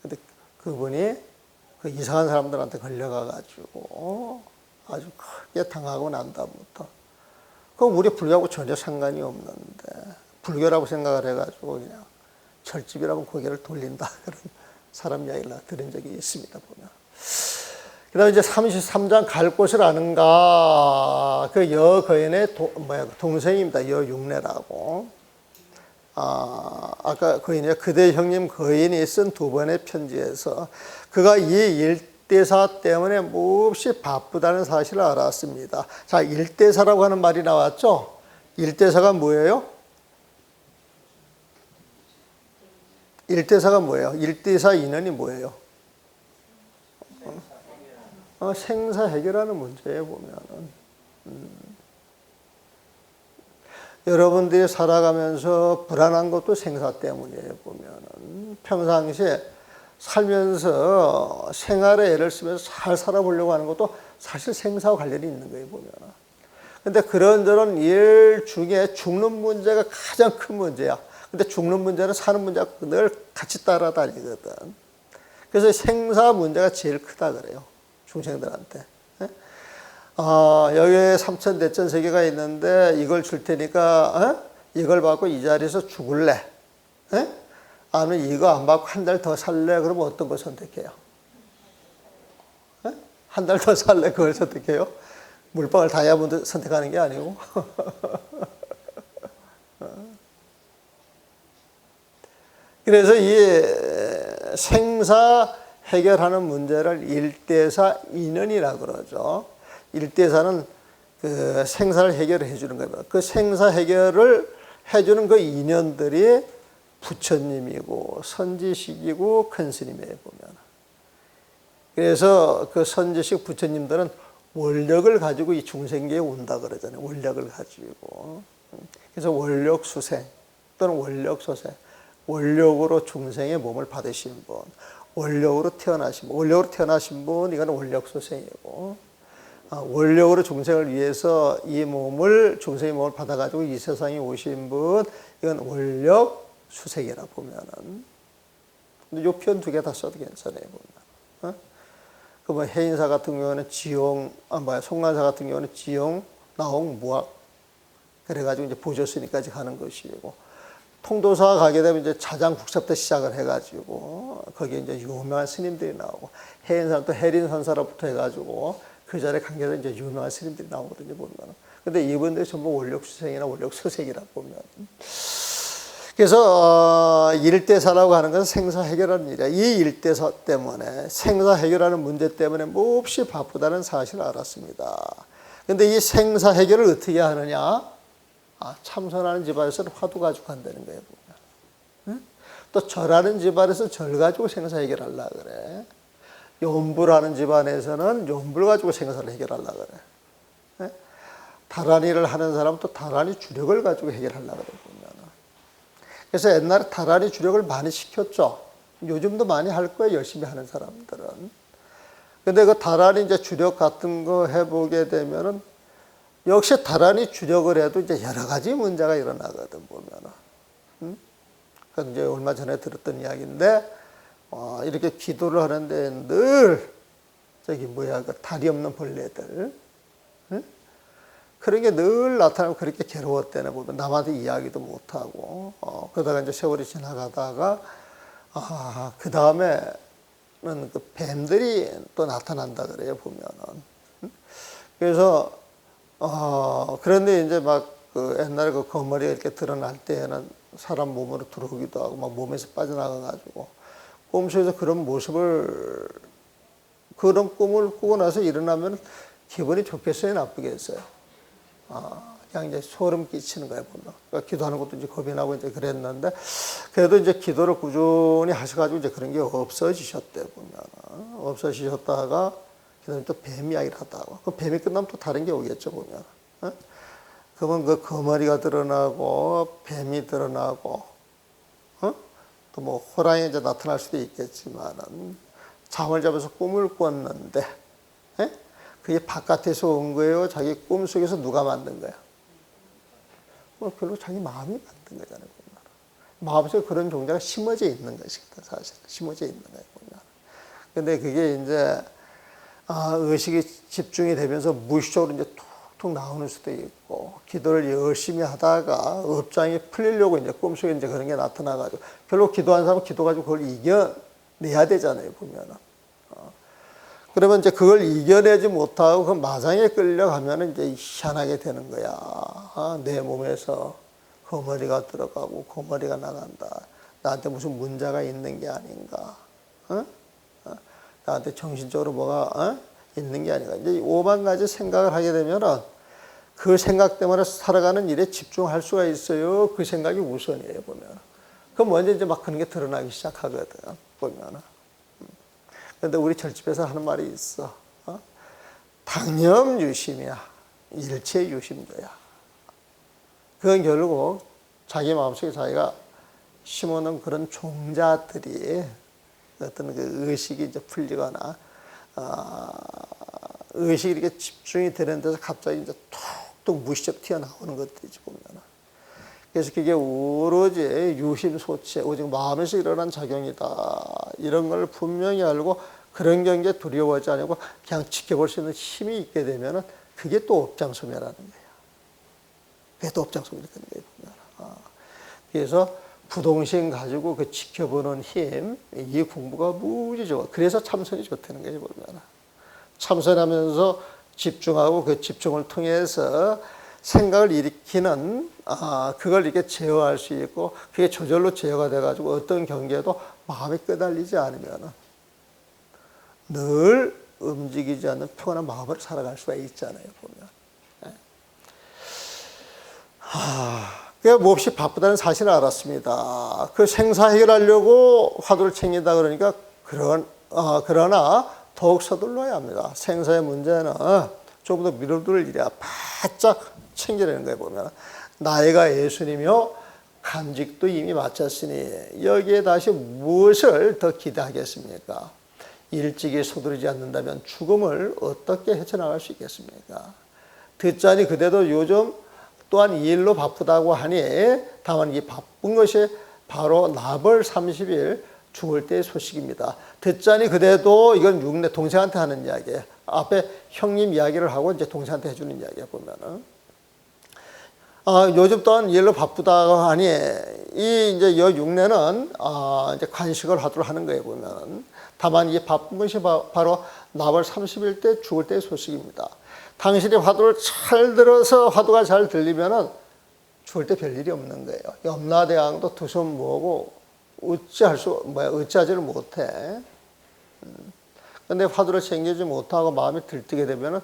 근데 그분이 그 이상한 사람들한테 걸려가가지고 아주 크게 당하고 난 다음부터, 그럼 우리 불교하고 전혀 상관이 없는데, 불교라고 생각을 해가지고 그냥 절집이라고 고개를 돌린다. 그런 사람 이야기를 들은 적이 있습니다, 보면. 그 다음에 이제 33장 갈 곳을 아는가. 그 여거인의 동생입니다. 여육례라고. 아까 거인이 그대 형님 거인이 쓴 두 번의 편지에서 그가 이 일대사 때문에 몹시 바쁘다는 사실을 알았습니다. 자, 일대사라고 하는 말이 나왔죠? 일대사가 뭐예요? 일대사가 뭐예요? 일대사 인연이 뭐예요? 생사 해결하는 문제에 보면은. 여러분들이 살아가면서 불안한 것도 생사 때문이에요, 보면은. 평상시에 살면서 생활에 애를 쓰면서 잘 살아보려고 하는 것도 사실 생사와 관련이 있는 거예요, 보면은. 근데 그런저런 일 중에 죽는 문제가 가장 큰 문제야. 근데 죽는 문제는 사는 문제가 늘 같이 따라다니거든. 그래서 생사 문제가 제일 크다 그래요, 중생들한테. 여기에 삼천대천 세계가 있는데 이걸 줄 테니까 이걸 받고 이 자리에서 죽을래? 아니면 이거 안 받고 한 달 더 살래? 그러면 어떤 거 선택해요? 한 달 더 살래? 그걸 선택해요? 물방울 다이아몬드 선택하는 게 아니고. 그래서 이 생사 해결하는 문제를 일대사 인연이라고 그러죠. 일대사는 그 생사를 해결해 주는 거예요. 그 생사 해결을 해주는 그 인연들이 부처님이고 선지식이고 큰 스님이에요, 보면. 그래서 그 선지식 부처님들은 원력을 가지고 이 중생계에 온다 그러잖아요. 원력을 가지고. 그래서 원력수생 또는 원력소생, 원력으로 중생의 몸을 받으신 분, 원력으로 태어나신 분, 원력으로 태어나신 분, 이건 원력소생이고, 원력으로 중생을 위해서 이 몸을, 중생의 몸을 받아가지고 이 세상에 오신 분, 이건 원력수생이라 보면은. 근데 요 표현 두 개 다 써도 괜찮아요, 보면. 그 뭐 해인사 같은 경우는 지용, 송간사 같은 경우는 지용, 나홍, 무학. 그래가지고 이제 보조스님까지 가는 것이고, 통도사 가게 되면 이제 자장국사부터 시작을 해가지고, 거기에 이제 유명한 스님들이 나오고, 해인사는 또 해린선사로부터 해가지고, 그 자리에 관계해서 이제 유명한 스님들이 나오거든요, 보면. 근데 이분들이 전부 원력수생이나 원력소생이라 보면. 그래서 일대사라고 하는 것은 생사 해결하는 일이야. 이 일대사 때문에 생사 해결하는 문제 때문에 몹시 바쁘다는 사실을 알았습니다. 근데 이 생사 해결을 어떻게 하느냐? 참선하는 집안에서는 화두 가지고 간다는 거예요, 보면. 응? 또 절하는 집안에서 절 가지고 생사 해결하려고 그래. 염불하는 집안에서는 염불 가지고 생사를 해결하려고 그래. 응? 다란이를 하는 사람은 또 다란이 주력을 가지고 해결하려고 그래, 보면. 그래서 옛날에 다란이 주력을 많이 시켰죠. 요즘도 많이 할 거예요, 열심히 하는 사람들은. 근데 그 다란이 이제 주력 같은 거 해보게 되면은 역시 다란이 주력을 해도 이제 여러 가지 문제가 일어나거든, 보면은. 응? 그 이제 얼마 전에 들었던 이야기인데, 이렇게 기도를 하는데 늘, 그 다리 없는 벌레들. 응? 그런 게 늘 나타나면 그렇게 괴로웠대네, 보면. 남한테 이야기도 못하고, 그러다가 이제 세월이 지나가다가, 그 다음에는 그 뱀들이 또 나타난다 그래요, 보면은. 응? 그래서, 그런데 이제 막 그 옛날에 그 거머리가 이렇게 드러날 때에는 사람 몸으로 들어오기도 하고 막 몸에서 빠져나가가지고 꿈속에서 그런 모습을, 그런 꿈을 꾸고 나서 일어나면 기분이 좋겠어요, 나쁘겠어요? 그냥 이제 소름 끼치는 거예요, 보면. 그러니까 기도하는 것도 이제 겁이 나고 이제 그랬는데, 그래도 이제 기도를 꾸준히 하셔가지고 이제 그런 게 없어지셨대, 보면. 없어지셨다가, 그다음에 또 뱀 이야기를 하다가, 그 뱀이 끝나면 또 다른 게 오겠죠, 보면. 그러면 그 거머리가 드러나고, 뱀이 드러나고, 또 뭐 호랑이 이제 나타날 수도 있겠지만은, 잠을 자면서 꿈을 꿨는데, 그게 바깥에서 온 거예요? 자기 꿈속에서 누가 만든 거야? 별로 자기 마음이 만든 거잖아요, 보면. 마음속에 그런 종자가 심어져 있는 것이다, 사실. 심어져 있는 거예요, 보면. 근데 그게 이제, 의식이 집중이 되면서 무의식적으로 이제 툭툭 나오는 수도 있고, 기도를 열심히 하다가 업장이 풀리려고 이제 꿈속에 이제 그런 게 나타나가지고, 별로 기도한 사람은 기도 가지고 그걸 이겨내야 되잖아요, 보면은. 그러면 이제 그걸 이겨내지 못하고 그 마장에 끌려가면 이제 희한하게 되는 거야. 내 몸에서 거머리가 들어가고 거머리가 나간다. 나한테 무슨 문제가 있는 게 아닌가. 나한테 정신적으로 뭐가 있는 게 아닌가. 이제 오만 가지 생각을 하게 되면은 그 생각 때문에 살아가는 일에 집중할 수가 있어요. 그 생각이 우선이에요, 보면. 그럼 먼저 이제 막 그런 게 드러나기 시작하거든, 보면은. 그런데 우리 절집에서 하는 말이 있어. 당념유심이야. 일체유심조야. 그건 결국 자기 마음속에 자기가 심어놓은 그런 종자들이 어떤 그 의식이 이제 풀리거나, 의식이 이렇게 집중이 되는 데서 갑자기 이제 툭툭 무의식적으로 튀어나오는 것들이지, 보면은. 그래서 그게 오로지 유심소체, 오직 마음에서 일어난 작용이다. 이런 걸 분명히 알고 그런 경계에 두려워하지 않고 그냥 지켜볼 수 있는 힘이 있게 되면은 그게 또 업장소멸하는 거예요. 그게 또 업장소멸이 되는 거예요. 그래서 부동심 가지고 그 지켜보는 힘, 이 공부가 무지 좋아. 그래서 참선이 좋다는 거죠, 보면. 참선하면서 집중하고 그 집중을 통해서 생각을 일으키는, 그걸 이렇게 제어할 수 있고, 그게 저절로 제어가 돼가지고 어떤 경계에도 마음이 끄달리지 않으면 늘 움직이지 않는 평온한 마음으로 살아갈 수가 있잖아요, 보면. 그러니까 몹시 바쁘다는 사실을 알았습니다. 그 생사 해결하려고 화두를 챙긴다 그러니까, 그러나 더욱 서둘러야 합니다. 생사의 문제는 조금 더 미뤄둘 일이야. 바짝 챙기려는 거예요, 보면. 나이가 예순이며 간직도 이미 마쳤으니 여기에 다시 무엇을 더 기대하겠습니까? 일찍이 서두르지 않는다면 죽음을 어떻게 헤쳐나갈 수 있겠습니까? 듣자니 그대도 요즘 또한 이 일로 바쁘다고 하니 다만 이 바쁜 것이 바로 나벌 30일 죽을 때의 소식입니다. 듣자니 그대도 이건 육내 동생한테 하는 이야기예요. 앞에 형님 이야기를 하고 이제 동생한테 해주는 이야기야 보면은. 요즘 또한 이 일로 바쁘다고 하니 이 이제 여 육내는 이제 간식을 하도록 하는 거예요 보면. 다만 이 바쁜 것이 바로 나벌 30일 때 죽을 때의 소식입니다. 당신이 화두를 잘 들어서 화두가 잘 들리면은 죽을 때 별일이 없는 거예요. 염라대왕도 두 손 모으고 어찌하지를 못해. 근데 화두를 챙기지 못하고 마음이 들뜨게 되면은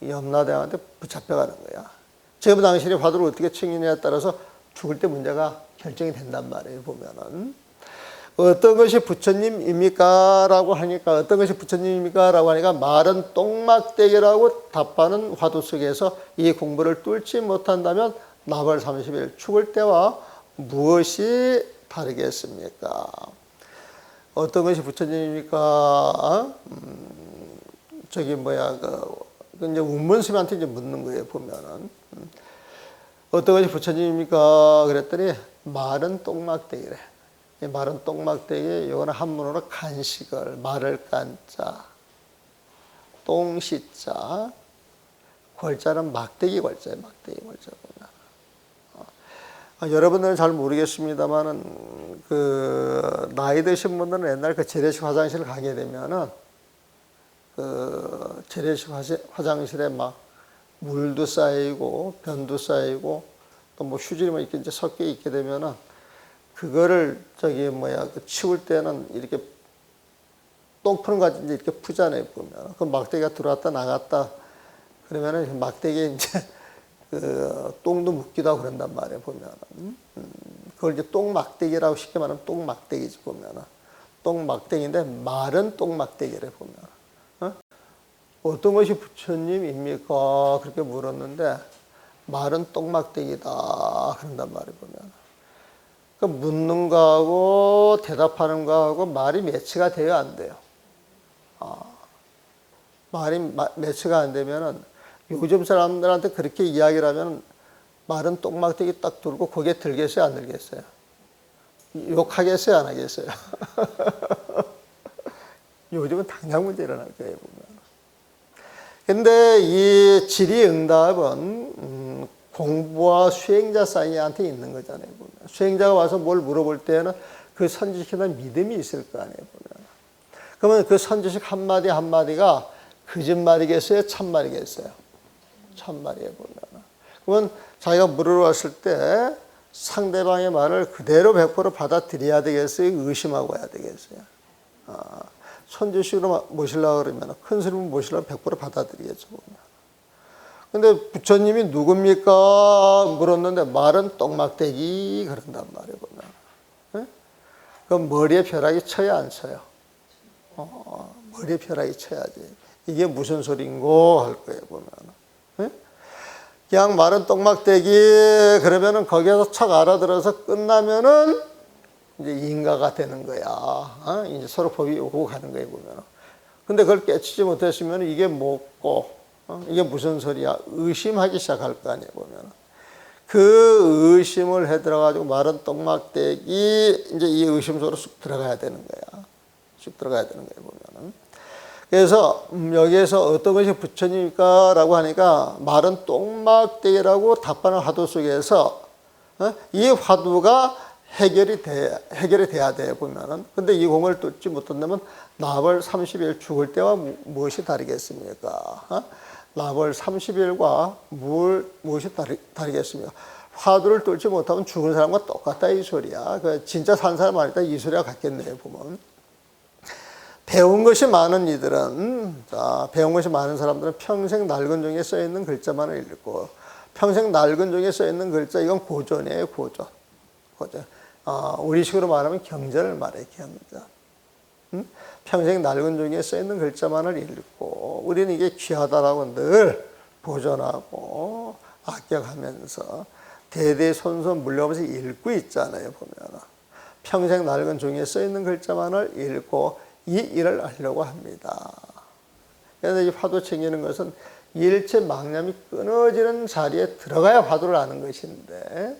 염라대왕한테 붙잡혀가는 거야. 지금 당신이 화두를 어떻게 챙기냐에 따라서 죽을 때 문제가 결정이 된단 말이에요, 보면은. 어떤 것이 부처님입니까? 라고 하니까, 어떤 것이 부처님입니까? 라고 하니까 말은 똥막대기라고 답하는 화두 속에서 이 공부를 뚫지 못한다면 나벌 30일 죽을 때와 무엇이 다르겠습니까? 어떤 것이 부처님입니까? 이제 운문스님한테 이제 묻는 거예요, 보면은. 어떤 것이 부처님입니까? 그랬더니 말은 똥막대기래. 이 말은 똥막대기, 이거는 한문으로 간식을, 말을 깐자, 똥시자, 골자는 막대기 골자예요, 막대기 골자. 여러분들은 잘 모르겠습니다만은, 나이 드신 분들은 옛날 재래식 화장실 가게 되면은, 재래식 화장실에 막 물도 쌓이고, 변도 쌓이고, 또 뭐 휴지만 이렇게 이제 섞여 있게 되면은, 그거를 치울 때는 이렇게 똥 푸는 거 같이 이렇게 푸잖아요, 보면. 그 막대기가 들어왔다 나갔다 그러면은 막대기에 이제 똥도 묻기도 하고 그런단 말이에요, 보면은. 그걸 이제 똥막대기라고 쉽게 말하면 똥막대기지, 보면은. 똥막대기인데 말은 똥막대기래, 보면. 어떤 것이 부처님입니까? 그렇게 물었는데 말은 똥막대기다 그런단 말이에요, 보면. 그 묻는 거하고 대답하는 거하고 말이 매치가 돼요, 안 돼요? 말이 매치가 안 되면은 요즘 사람들한테 그렇게 이야기를 하면 말은 똥막대기 딱 들고 거기에 들겠어요, 안 들겠어요? 욕하겠어요, 안 하겠어요? 요즘은 당장 문제 일어날 거예요, 보면. 근데 이 질의응답은 공부와 수행자 사이한테 있는 거잖아요, 보면. 수행자가 와서 뭘 물어볼 때는 그 선지식에 대한 믿음이 있을 거 아니에요, 보면. 그러면 그 선지식 한마디 한마디가 거짓말이겠어요, 참말이겠어요? 참말이에요, 보면. 그러면 자기가 물어봤을 때 상대방의 말을 그대로 100% 받아들여야 되겠어요, 의심하고 해야 되겠어요? 선지식으로 모시려고 그러면, 큰 스님을 모시려면 100% 받아들이겠죠, 보면. 근데 부처님이 누굽니까? 물었는데 말은 똥막대기 그런단 말이에요, 보면. 네? 그럼 머리에 벼락이 쳐야 안 쳐요? 머리에 벼락이 쳐야지. 이게 무슨 소린고 할 거예요, 보면. 네? 그냥 말은 똥막대기 그러면은 거기에서 착 알아들어서 끝나면은 이제 인가가 되는 거야. 이제 서로 법이 오고 가는 거예요, 보면. 근데 그걸 깨치지 못했으면 이게 뭐고, 이게 무슨 소리야? 의심하기 시작할 거 아니에요, 보면. 그 의심을 해 들어가지고 말은 똥막대기, 이제 이 의심 속으로 쑥 들어가야 되는 거야. 쑥 들어가야 되는 거예요, 보면은. 그래서 여기에서 어떤 것이 부처님일까? 라고 하니까 말은 똥막대기라고 답하는 화두 속에서 이 화두가 해결이 돼야 돼요, 보면은. 근데 이 공을 뚫지 못한다면 나벌 30일 죽을 때와 무엇이 다르겠습니까? 나벌 30일과 무엇이 다르겠습니까? 화두를 뚫지 못하면 죽은 사람과 똑같다, 이 소리야. 진짜 산 사람 아니다, 이 소리가 같겠네요, 보면. 배운 것이 많은 이들은, 배운 것이 많은 사람들은 평생 낡은 종이에 써있는 글자만을 읽고, 평생 낡은 종이에 써있는 글자, 이건 고전이에요, 고전. 우리식으로 말하면 경전을 말해요, 경전. 평생 낡은 종이에 써있는 글자만을 읽고, 우리는 이게 귀하다라고 늘 보존하고, 악격하면서, 대대손손 물려오면서 읽고 있잖아요. 보면 평생 낡은 종이에 써있는 글자만을 읽고 이 일을 하려고 합니다. 그래서 이 화두 챙기는 것은 일체 망념이 끊어지는 자리에 들어가야 화두를 아는 것인데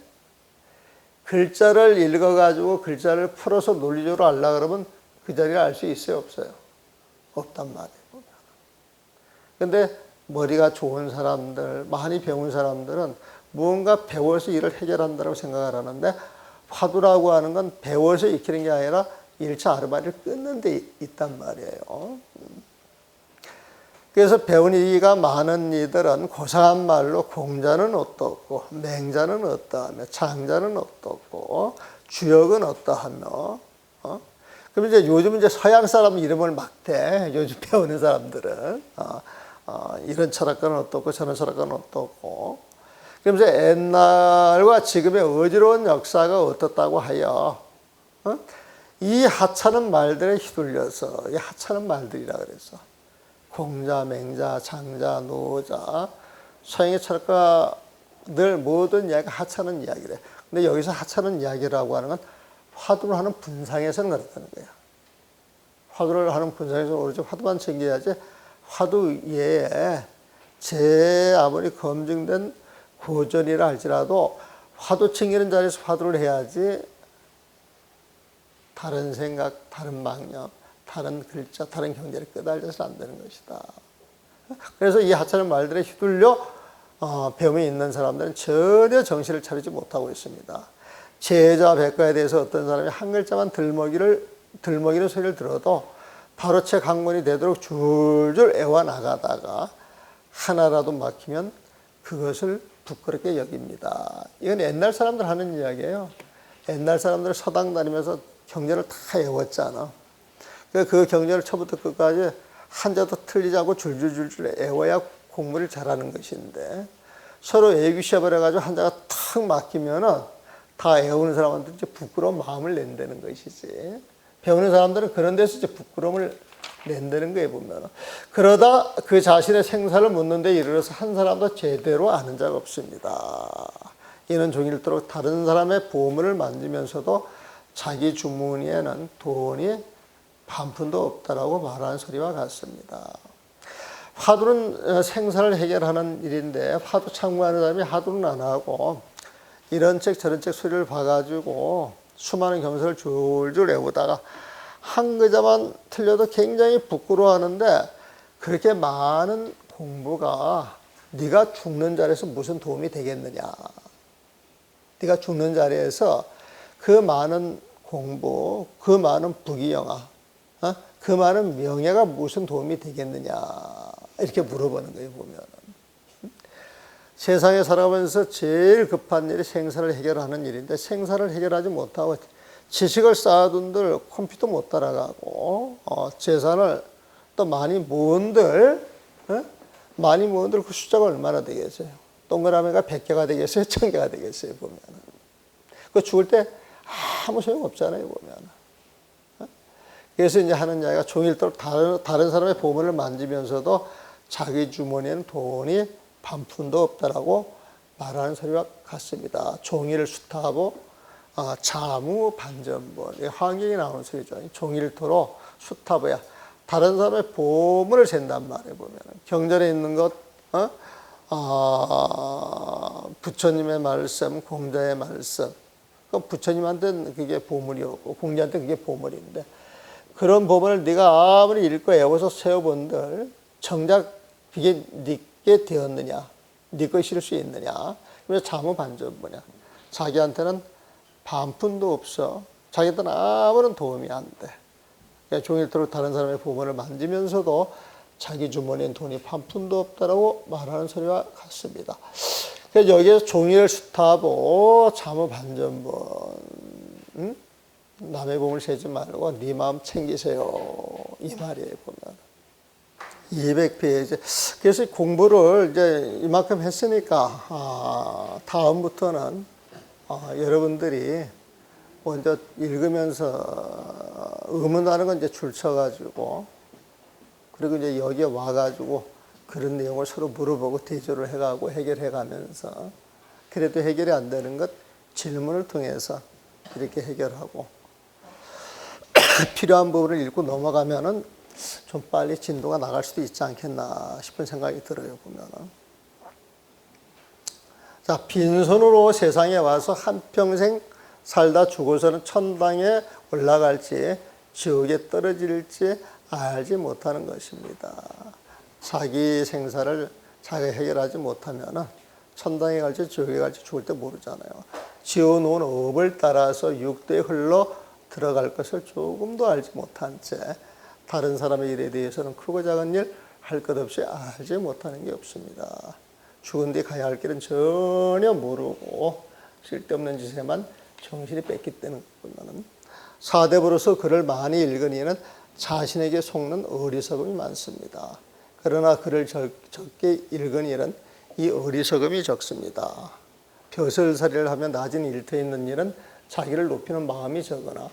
글자를 읽어가지고 글자를 풀어서 논리적으로 알라 그러면 그 자리를 알 수 있어요? 없어요? 없단 말이에요. 근데 머리가 좋은 사람들, 많이 배운 사람들은 무언가 배워서 일을 해결한다고 생각을 하는데 화두라고 하는 건 배워서 익히는 게 아니라 일차 아르바이를 끊는 데 있단 말이에요. 그래서 배운 이가 많은 이들은 고상한 말로 공자는 어떻고 맹자는 어떠하며 장자는 어떻고 주역은 어떠하며 그럼 이제 요즘 이제 서양 사람 이름을 막 대. 요즘 배우는 사람들은 이런 철학가는 어떻고 저런 철학가는 어떻고 그럼 이제 옛날과 지금의 어지러운 역사가 어떻다고 하여 이 하찮은 말들에 휘둘려서 이 하찮은 말들이라 그래서 공자, 맹자, 장자, 노자 서양의 철학가들 모든 이야기가 하찮은 이야기래. 근데 여기서 하찮은 이야기라고 하는 건 화두를 하는 분상에서는 그렇다는 거야. 화두를 하는 분상에서 오로지 화두만 챙겨야지 화두 외에 제 아무리 검증된 고전이라 할지라도 화두 챙기는 자리에서 화두를 해야지 다른 생각, 다른 망념, 다른 글자, 다른 경제를 끄달려서는 안 되는 것이다. 그래서 이 하찮은 말들에 휘둘려 배움이 있는 사람들은 전혀 정신을 차리지 못하고 있습니다. 제자 백과에 대해서 어떤 사람이 한 글자만 들먹이는 소리를 들어도 바로 책 한 권이 되도록 줄줄 애워나가다가 하나라도 막히면 그것을 부끄럽게 여깁니다. 이건 옛날 사람들 하는 이야기예요. 옛날 사람들 서당 다니면서 경전을 다 외웠잖아. 그 경전을 처음부터 끝까지 한자도 틀리지 않고 줄줄줄줄 애워야 공부를 잘하는 것인데 서로 애기 시합을 해가지고 한자가 탁 막히면은 다 외우는 사람한테 이제 부끄러운 마음을 낸다는 것이지. 배우는 사람들은 그런 데서 이제 부끄러움을 낸다는 거예요, 보면. 그러다 그 자신의 생사를 묻는 데 이르러서 한 사람도 제대로 아는 자가 없습니다. 이는 종일토록 다른 사람의 보물을 만지면서도 자기 주머니에는 돈이 반 푼도 없다라고 말하는 소리와 같습니다. 화두는 생사를 해결하는 일인데 화두 참고하는 사람이 화두는 안 하고 이런 책 저런 책 소리를 봐가지고 수많은 경서를 줄줄 외우다가 한 글자만 틀려도 굉장히 부끄러워하는데 그렇게 많은 공부가 네가 죽는 자리에서 무슨 도움이 되겠느냐. 네가 죽는 자리에서 그 많은 공부, 그 많은 부귀영화, 그 많은 명예가 무슨 도움이 되겠느냐 이렇게 물어보는 거예요. 보면 세상에 살아가면서 제일 급한 일이 생사를 해결하는 일인데 생사를 해결하지 못하고 지식을 쌓아둔들 컴퓨터 못 따라가고 재산을 또 많이 모은들 그 숫자가 얼마나 되겠어요? 동그라미가 100개가 되겠어요? 1000개가 되겠어요? 보면 그 죽을 때 아무 소용 없잖아요. 보면 그래서 이제 하는 이야기가 종일토록 다른 사람의 보물을 만지면서도 자기 주머니에는 돈이 반 푼도 없다라고 말하는 소리와 같습니다. 종일 수타하고 자무 반전본 환경이 나오는 소리죠. 종일토록 수타보야 다른 사람의 보물을 잰단 말이에요. 보면 경전에 있는 것, 부처님의 말씀, 공자의 말씀. 부처님한테는 그게 보물이었고 공자한테는 그게 보물인데 그런 보물을 네가 아무리 읽고 외워서 세워본들 정작 그게 네게 되었느냐, 네 것일 수 있느냐. 그래서 자무 반전보냐. 자기한테는 반 푼도 없어. 자기한테는 아무런 도움이 안 돼. 그러니까 종일토록 다른 사람의 보물을 만지면서도 자기 주머니엔 돈이 반 푼도 없다라고 말하는 소리와 같습니다. 그래서 여기에서 종일 수타보 자무 반전본, 남의 보물 세지 말고 네 마음 챙기세요. 이 말이에요, 보면. 200페이지. 그래서 공부를 이제 이만큼 했으니까, 다음부터는, 여러분들이 먼저 읽으면서 의문하는 건 이제 줄쳐가지고, 그리고 이제 여기에 와가지고 그런 내용을 서로 물어보고 대조를 해가고 해결해가면서 그래도 해결이 안 되는 것 질문을 통해서 이렇게 해결하고 필요한 부분을 읽고 넘어가면은 좀 빨리 진도가 나갈 수도 있지 않겠나 싶은 생각이 들어요, 보면은. 자, 빈손으로 세상에 와서 한평생 살다 죽어서는 천당에 올라갈지 지옥에 떨어질지 알지 못하는 것입니다. 자기 생사를 자기가 해결하지 못하면은 천당에 갈지 지옥에 갈지 죽을 때 모르잖아요. 지어놓은 업을 따라서 육도에 흘러 들어갈 것을 조금도 알지 못한 채 다른 사람의 일에 대해서는 크고 작은 일 할 것 없이 알지 못하는 게 없습니다. 죽은 뒤 가야 할 길은 전혀 모르고 쓸데없는 짓에만 정신이 뺏기 때는 것보다는 사대부로서 글을 많이 읽은 이는 자신에게 속는 어리석음이 많습니다. 그러나 글을 적게 읽은 이는 이 어리석음이 적습니다. 벼슬살이를 하며 낮은 일터에 있는 이는 자기를 높이는 마음이 적으나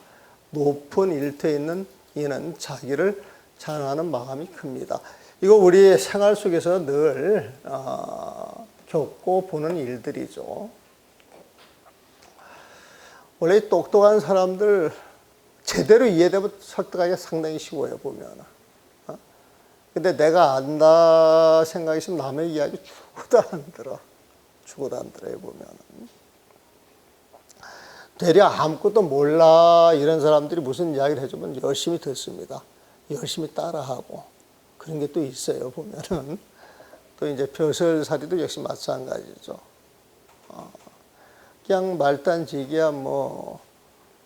높은 일터에 있는 이는 자기를 자랑하는 마음이 큽니다. 이거 우리 생활 속에서 늘 겪고 보는 일들이죠. 원래 똑똑한 사람들 제대로 이해되면 설득하기가 상당히 쉬워요, 보면. 근데 내가 안다 생각이 있으면 남의 이야기 죽어도 안 들어. 죽어도 안 들어요, 보면. 되려 아무것도 몰라 이런 사람들이 무슨 이야기를 해주면 열심히 듣습니다. 열심히 따라하고. 그런 게 또 있어요, 보면은. 또 이제 벼슬살이도 역시 마찬가지죠. 그냥 말단지기야 뭐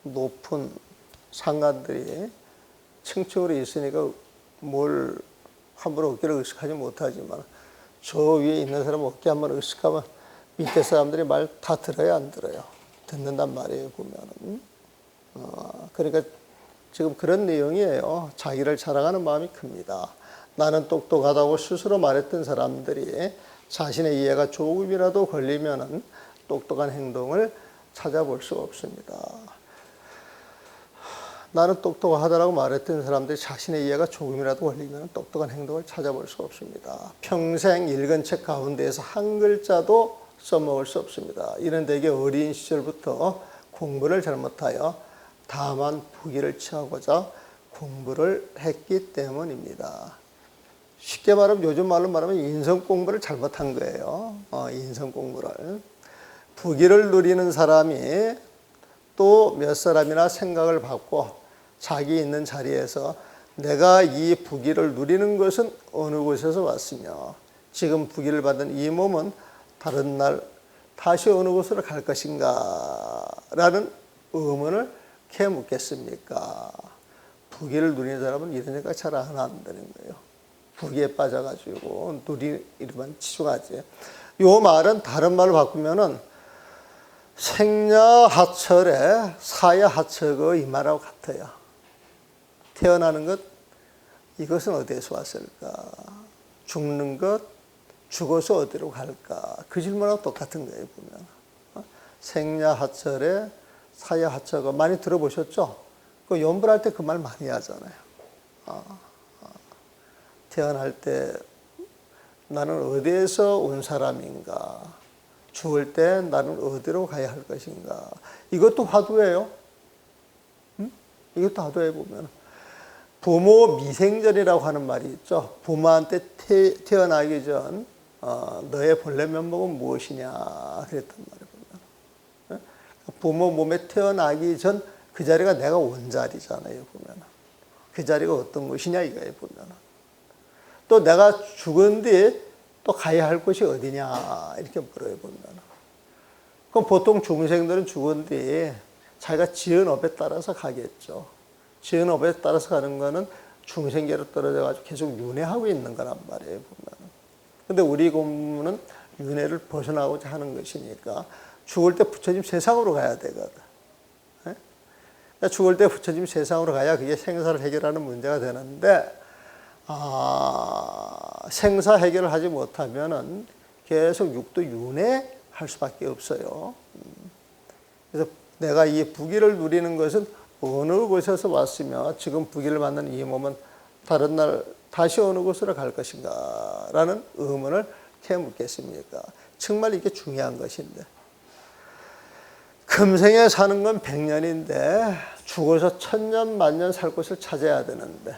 높은 상관들이 층층으로 있으니까 뭘 함부로 어깨를 의식하지 못하지만 저 위에 있는 사람 어깨 한번 의식하면 밑에 사람들이 말 다 들어요, 안 들어요? 듣는단 말이에요, 보면은. 그러니까 지금 그런 내용이에요. 자기를 자랑하는 마음이 큽니다. 나는 똑똑하다고 스스로 말했던 사람들이 자신의 이해가 조금이라도 걸리면은 똑똑한 행동을 찾아볼 수 없습니다. 나는 똑똑하다고 말했던 사람들이 자신의 이해가 조금이라도 걸리면 똑똑한 행동을 찾아볼 수 없습니다. 평생 읽은 책 가운데에서 한 글자도 써먹을 수 없습니다. 이는 대개 어린 시절부터 공부를 잘못하여 다만 부귀를 취하고자 공부를 했기 때문입니다. 쉽게 말하면 요즘 말로 말하면 인성 공부를 잘못한 거예요. 인성 공부를. 부귀를 누리는 사람이 또 몇 사람이나 생각을 받고 자기 있는 자리에서 내가 이 부귀를 누리는 것은 어느 곳에서 왔으며 지금 부귀를 받은 이 몸은 다른 날 다시 어느 곳으로 갈 것인가 라는 의문을 이렇게 묻겠습니까? 부귀를 누리는 사람은 이런 생각 잘 안 한다는 거예요. 부귀에 빠져가지고 누리기만 치중하지. 요 말은 다른 말로 바꾸면은 생야하철에 사야하철의 이 말하고 같아요. 태어나는 것, 이것은 어디에서 왔을까? 죽는 것, 죽어서 어디로 갈까? 그 질문하고 똑같은 거예요, 보면. 생야하철에 사야하철가 많이 들어보셨죠? 그 연불할 때 그 말 많이 하잖아요. 태어날 때 나는 어디에서 온 사람인가? 죽을 때 나는 어디로 가야 할 것인가? 이것도 화두예요. 이것도 화두에 보면 부모 미생전이라고 하는 말이 있죠. 부모한테 태어나기 전 너의 본래 면목은 무엇이냐 그랬단 말이에요. 보면 부모 몸에 태어나기 전 그 자리가 내가 온 자리잖아요. 보면 그 자리가 어떤 것이냐 이거예요. 보면 또 내가 죽은 뒤에 또 가야 할 곳이 어디냐 이렇게 물어요. 보면 그럼 보통 중생들은 죽은 뒤에 자기가 지은 업에 따라서 가겠죠. 지은 업에 따라서 가는 거는 중생계로 떨어져 가지고 계속 윤회하고 있는 거란 말이에요. 보면 근데 우리 공부는 윤회를 벗어나고자 하는 것이니까 죽을 때 부처님 세상으로 가야 되거든. 죽을 때 부처님 세상으로 가야 그게 생사를 해결하는 문제가 되는데 생사 해결을 하지 못하면은 계속 육도 윤회할 수밖에 없어요. 그래서 내가 이 부귀를 누리는 것은 어느 곳에서 왔으며 지금 부귀를 받는 이 몸은 다른 날 다시 어느 곳으로 갈 것인가 라는 의문을 이렇게 묻겠습니까? 정말 이게 중요한 것인데 금생에 사는 건 100년인데 죽어서 1000년 만년 살 곳을 찾아야 되는데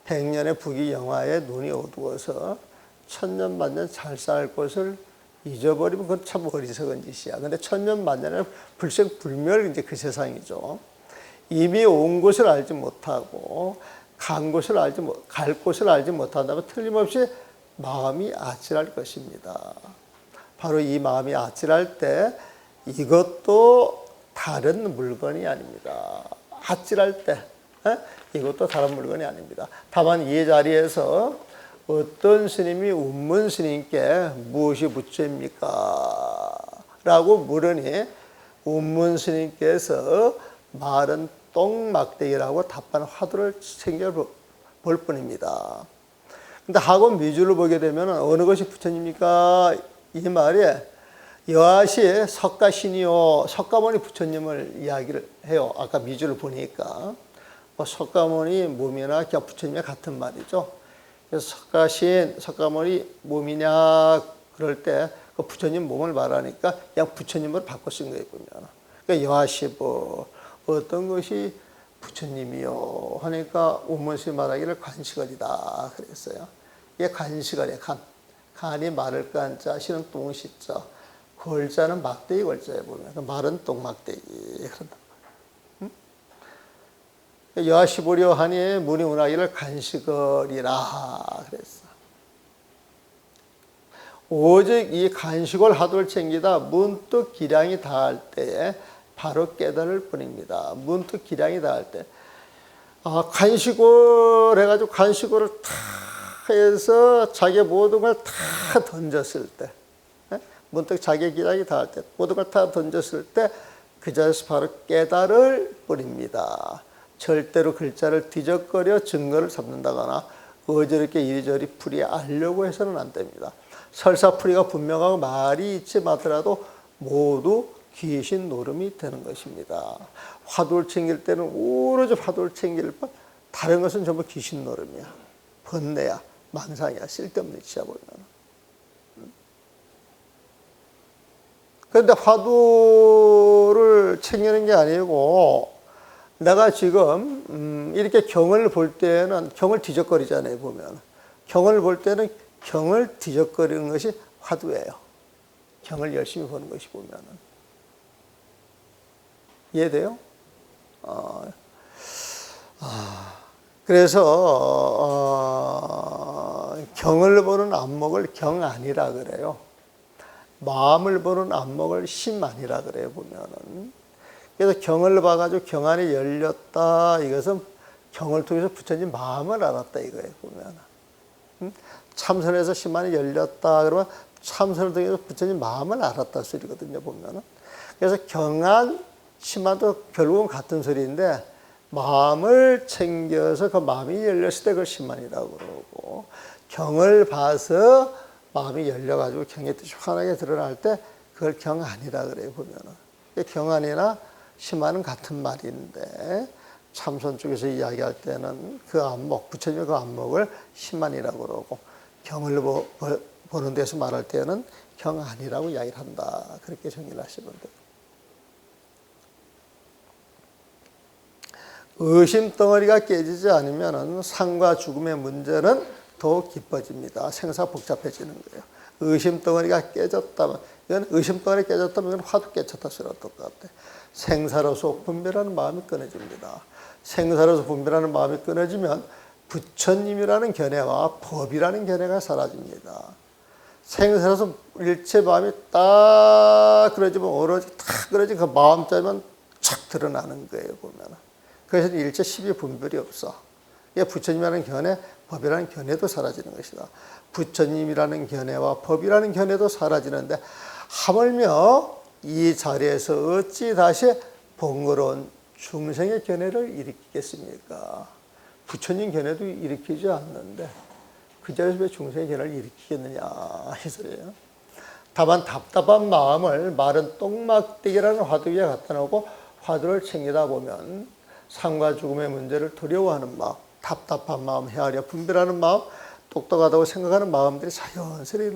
100년의 부귀 영화에 눈이 어두워서 1000년 만년 잘 살 곳을 잊어버리면 그건 참 어리석은 짓이야. 근데 1000년 만년은 불생불멸 이제 그 세상이죠. 이미 온 곳을 알지 못하고 갈 곳을 알지 못한다면 틀림없이 마음이 아찔할 것입니다. 바로 이 마음이 아찔할 때 이것도 다른 물건이 아닙니다. 아찔할 때 이것도 다른 물건이 아닙니다. 다만 이 자리에서 어떤 스님이 운문 스님께 무엇이 부처입니까? 라고 물으니 운문 스님께서 말은 똥막대기라고 답한 화두를 챙겨볼 뿐입니다. 근데 학원 미주를 보게 되면 어느 것이 부처님입니까? 이 말에 여하시 석가신이요, 석가모니 부처님을 이야기를 해요. 아까 미주를 보니까 석가모니 몸이나 그냥 부처님과 같은 말이죠. 그래서 석가신, 석가모니 몸이냐 그럴 때 그 부처님 몸을 말하니까 그냥 부처님을 바꿔 쓴 거예요. 보면 그러니까 여하시보 어떤 것이 부처님이요 하니까 운문스님 말하기를 관시걸이다 그랬어요. 이게 관시걸이에요. 간이 마를 간자, 시는 똥시자, 걸자는 막대기 걸자에 보면 말은 똥막대기 그런다. 여하시보려 하니 문이 운하기를 간시걸이라 그랬어. 오직 이 간시걸 하도를 챙기다 문득 기량이 닿을 때에 바로 깨달을 뿐입니다. 문득 기량이 닿을 때. 간시걸 해가지고 간시걸을 다 해서 자기 모든 걸 다 던졌을 때, 문득 자기 기량이 닿을 때, 모든 걸 다 던졌을 때 그 자리에서 바로 깨달을 뿐입니다. 절대로 글자를 뒤적거려 증거를 잡는다거나 어저렇게 이리저리 풀이하려고 해서는 안 됩니다. 설사풀이가 분명하고 말이 있지 않더라도 모두 귀신 노름이 되는 것입니다. 화두를 챙길 때는 오로지 화두를 챙길 뿐 다른 것은 전부 귀신 노름이야. 번뇌야, 망상이야, 쓸데없는 짓이야 보면. 그런데 화두를 챙기는 게 아니고 내가 지금 이렇게 경을 볼 때는 경을 뒤적거리잖아요. 보면 경을 볼 때는 경을 뒤적거리는 것이 화두예요. 경을 열심히 보는 것이 보면은 이해돼요? 그래서 경을 보는 안목을 경안이라 그래요. 마음을 보는 안목을 심안이라 그래요. 보면은 그래서 경을 봐가지고 경안이 열렸다. 이것은 경을 통해서 부처님 마음을 알았다 이거예요. 보면 참선에서 심안이 열렸다. 그러면 참선을 통해서 부처님 마음을 알았다 소리거든요. 보면은 그래서 경안 심안도 결국은 같은 소리인데 마음을 챙겨서 그 마음이 열렸을 때 그걸 심안이라고 그러고 경을 봐서 마음이 열려가지고 경의 뜻이 환하게 드러날 때 그걸 경안이라 그래요. 보면은 경안이나 심안은 같은 말인데 참선 쪽에서 이야기할 때는 그 안목, 부처님의 그 안목을 심안이라고 그러고 경을 보는 데서 말할 때는 경안이라고 이야기를 한다. 그렇게 정의를 하시면 돼요. 의심 덩어리가 깨지지 않으면 삶과 죽음의 문제는 더 깊어집니다. 생사 복잡해지는 거예요. 의심 덩어리가 깨졌다면, 이건 의심 덩어리 깨졌다면 이건 화두 깨쳤다 소리와 똑같아. 생사로서 분별하는 마음이 끊어집니다. 생사로서 분별하는 마음이 끊어지면 부처님이라는 견해와 법이라는 견해가 사라집니다. 생사로서 일체 마음이 딱 그러지면 오로지 딱 그러지 그 마음자면 착 드러나는 거예요. 보면. 그래서 일체 십이 분별이 없어. 부처님이라는 견해, 법이라는 견해도 사라지는 것이다. 부처님이라는 견해와 법이라는 견해도 사라지는데 하물며 이 자리에서 어찌 다시 번거로운 중생의 견해를 일으키겠습니까? 부처님 견해도 일으키지 않는데 그 자리에서 왜 중생의 견해를 일으키겠느냐 이 소리예요. 다만 답답한 마음을 마른 똥막대기라는 화두 위에 갖다 놓고 화두를 챙기다 보면 삶과 죽음의 문제를 두려워하는 마음, 답답한 마음, 헤아려 분별하는 마음, 똑똑하다고 생각하는 마음들이 자연스레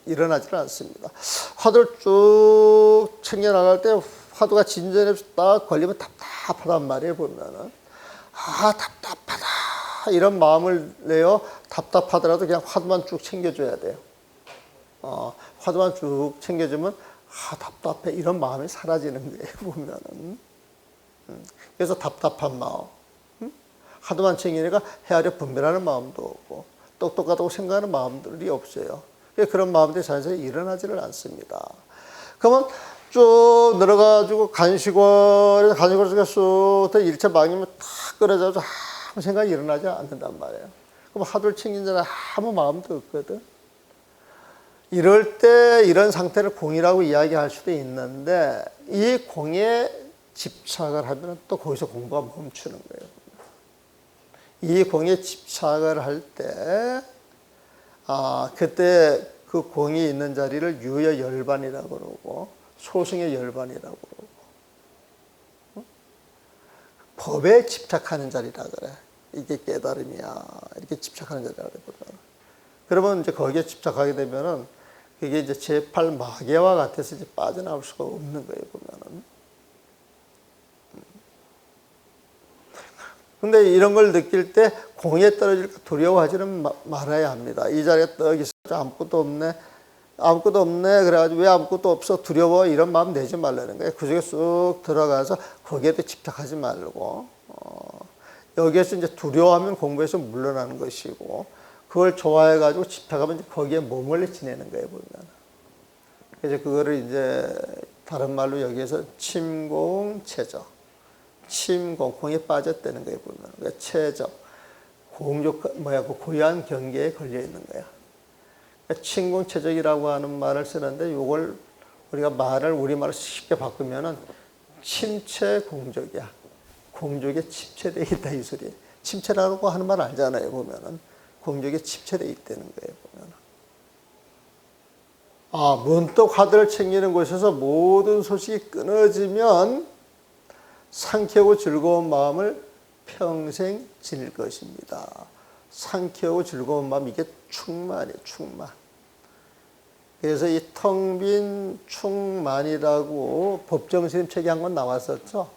일어나지는 않습니다. 화두를 쭉 챙겨나갈 때 화두가 진전에 딱 걸리면 답답하단 말이에요. 보면은 답답하다 이런 마음을 내요. 답답하더라도 그냥 화두만 쭉 챙겨줘야 돼요. 화두만 쭉 챙겨주면 답답해 이런 마음이 사라지는 거예요. 보면은 그래서 답답한 마음 화두만 챙기니까 헤아려 분별하는 마음도 없고 똑똑하다고 생각하는 마음들이 없어요. 그런 마음들이 자연스레 일어나지를 않습니다. 그러면 쭉 늘어가지고 간식을 쑥 일체 망이면 탁 끊어져서 아무 생각이 일어나지 않는단 말이에요. 그럼 화두를 챙긴 자는 아무 마음도 없거든. 이럴 때 이런 상태를 공이라고 이야기할 수도 있는데 이 공에 집착을 하면 또 거기서 공부가 멈추는 거예요. 이 공에 집착을 할 때, 그때 그 공이 있는 자리를 유의 열반이라고 그러고, 소승의 열반이라고 그러고, 법에 집착하는 자리라 그래. 이게 깨달음이야. 이렇게 집착하는 자리라 그러거든. 그러면 이제 거기에 집착하게 되면은, 그게 이제 제8 마계와 같아서 이제 빠져나올 수가 없는 거예요, 보면은. 근데 이런 걸 느낄 때 공에 떨어질까 두려워하지는 말아야 합니다. 이 자리에 떡 있어 아무것도 없네. 아무것도 없네. 그래가지고 왜 아무것도 없어 두려워 이런 마음 내지 말라는 거예요. 그 속에 쑥 들어가서 거기에도 집착하지 말고 여기에서 이제 두려워하면 공부에서 물러나는 것이고 그걸 좋아해가지고 집착하면 거기에 머물러 지내는 거예요. 보면. 그래서 그거를 이제 다른 말로 여기에서 침공체적. 공에 빠졌다는 거에 보면 그러니까 체적, 그 고유한 경계에 걸려 있는 거야. 그러니까 침공체적이라고 하는 말을 쓰는데 이걸 우리가 우리말을 쉽게 바꾸면은 침체공적이야. 공적에 침체되어 있다 이 소리. 침체라고 하는 말 알잖아요. 보면은 공적에 침체되어 있다는 거예요. 보면. 문득 화두를 챙기는 곳에서 모든 소식이 끊어지면 상쾌하고 즐거운 마음을 평생 지닐 것입니다. 상쾌하고 즐거운 마음 이게 충만이에요. 충만. 그래서 이 텅 빈 충만이라고 법정스님 책에 한 권 나왔었죠.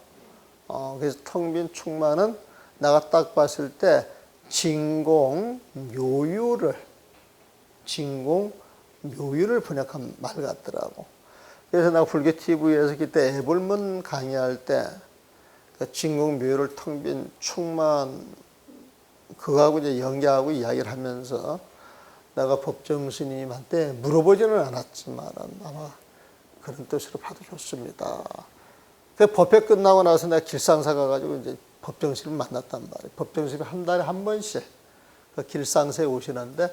그래서 텅 빈 충만은 내가 딱 봤을 때 진공 묘유를 번역한 말 같더라고. 그래서 내가 불교 TV에서 그때 애불문 강의할 때 진공 묘유를 텅 빈 충만 그거하고 이제 연계하고 이야기를 하면서 내가 법정 스님한테 물어보지는 않았지만 아마 그런 뜻으로 봐도 좋습니다. 그 법회 끝나고 나서 내가 길상사 가가지고 이제 법정 스님 만났단 말이에요. 법정 스님 한 달에 한 번씩 그 길상사에 오시는데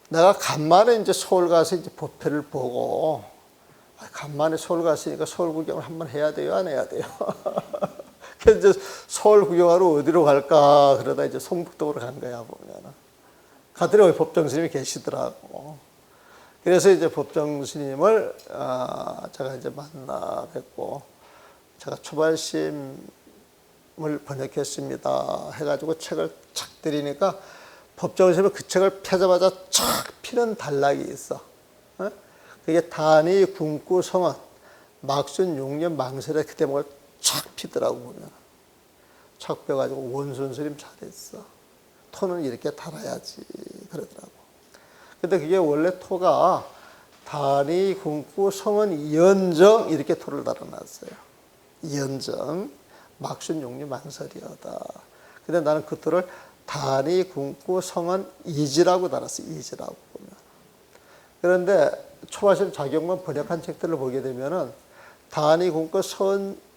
내가 간만에 이제 서울 가서 이제 법회를 보고 간만에 서울 갔으니까 서울 구경을 한번 해야 돼요, 안 해야 돼요? 그래서 이제 서울 구경하러 어디로 갈까 그러다 이제 성북동으로 간 거야 보면 가더니 법정 스님이 계시더라고. 그래서 이제 법정 스님을 제가 이제 만나 뵙고 제가 초발심을 번역했습니다 해가지고 책을 착 드리니까 법정 스님은 그 책을 펴자마자 착 피는 단락이 있어. 그게 단이 굶고 성은 막순 용년 망설에 그 대목을 착 피더라고 보면. 착 펴가지고 원순 스님 잘했어. 토는 이렇게 달아야지 그러더라고. 근데 그게 원래 토가 단이 굶고 성은 이연정 이렇게 토를 달아놨어요. 이연정 막순 용년 망설이어다. 근데 나는 그 토를 단이 굶고 성은 이지라고 달았어. 이지라고 보면. 그런데 초바심 자경만 번역한 책들을 보게 되면은 단이 굶고 성은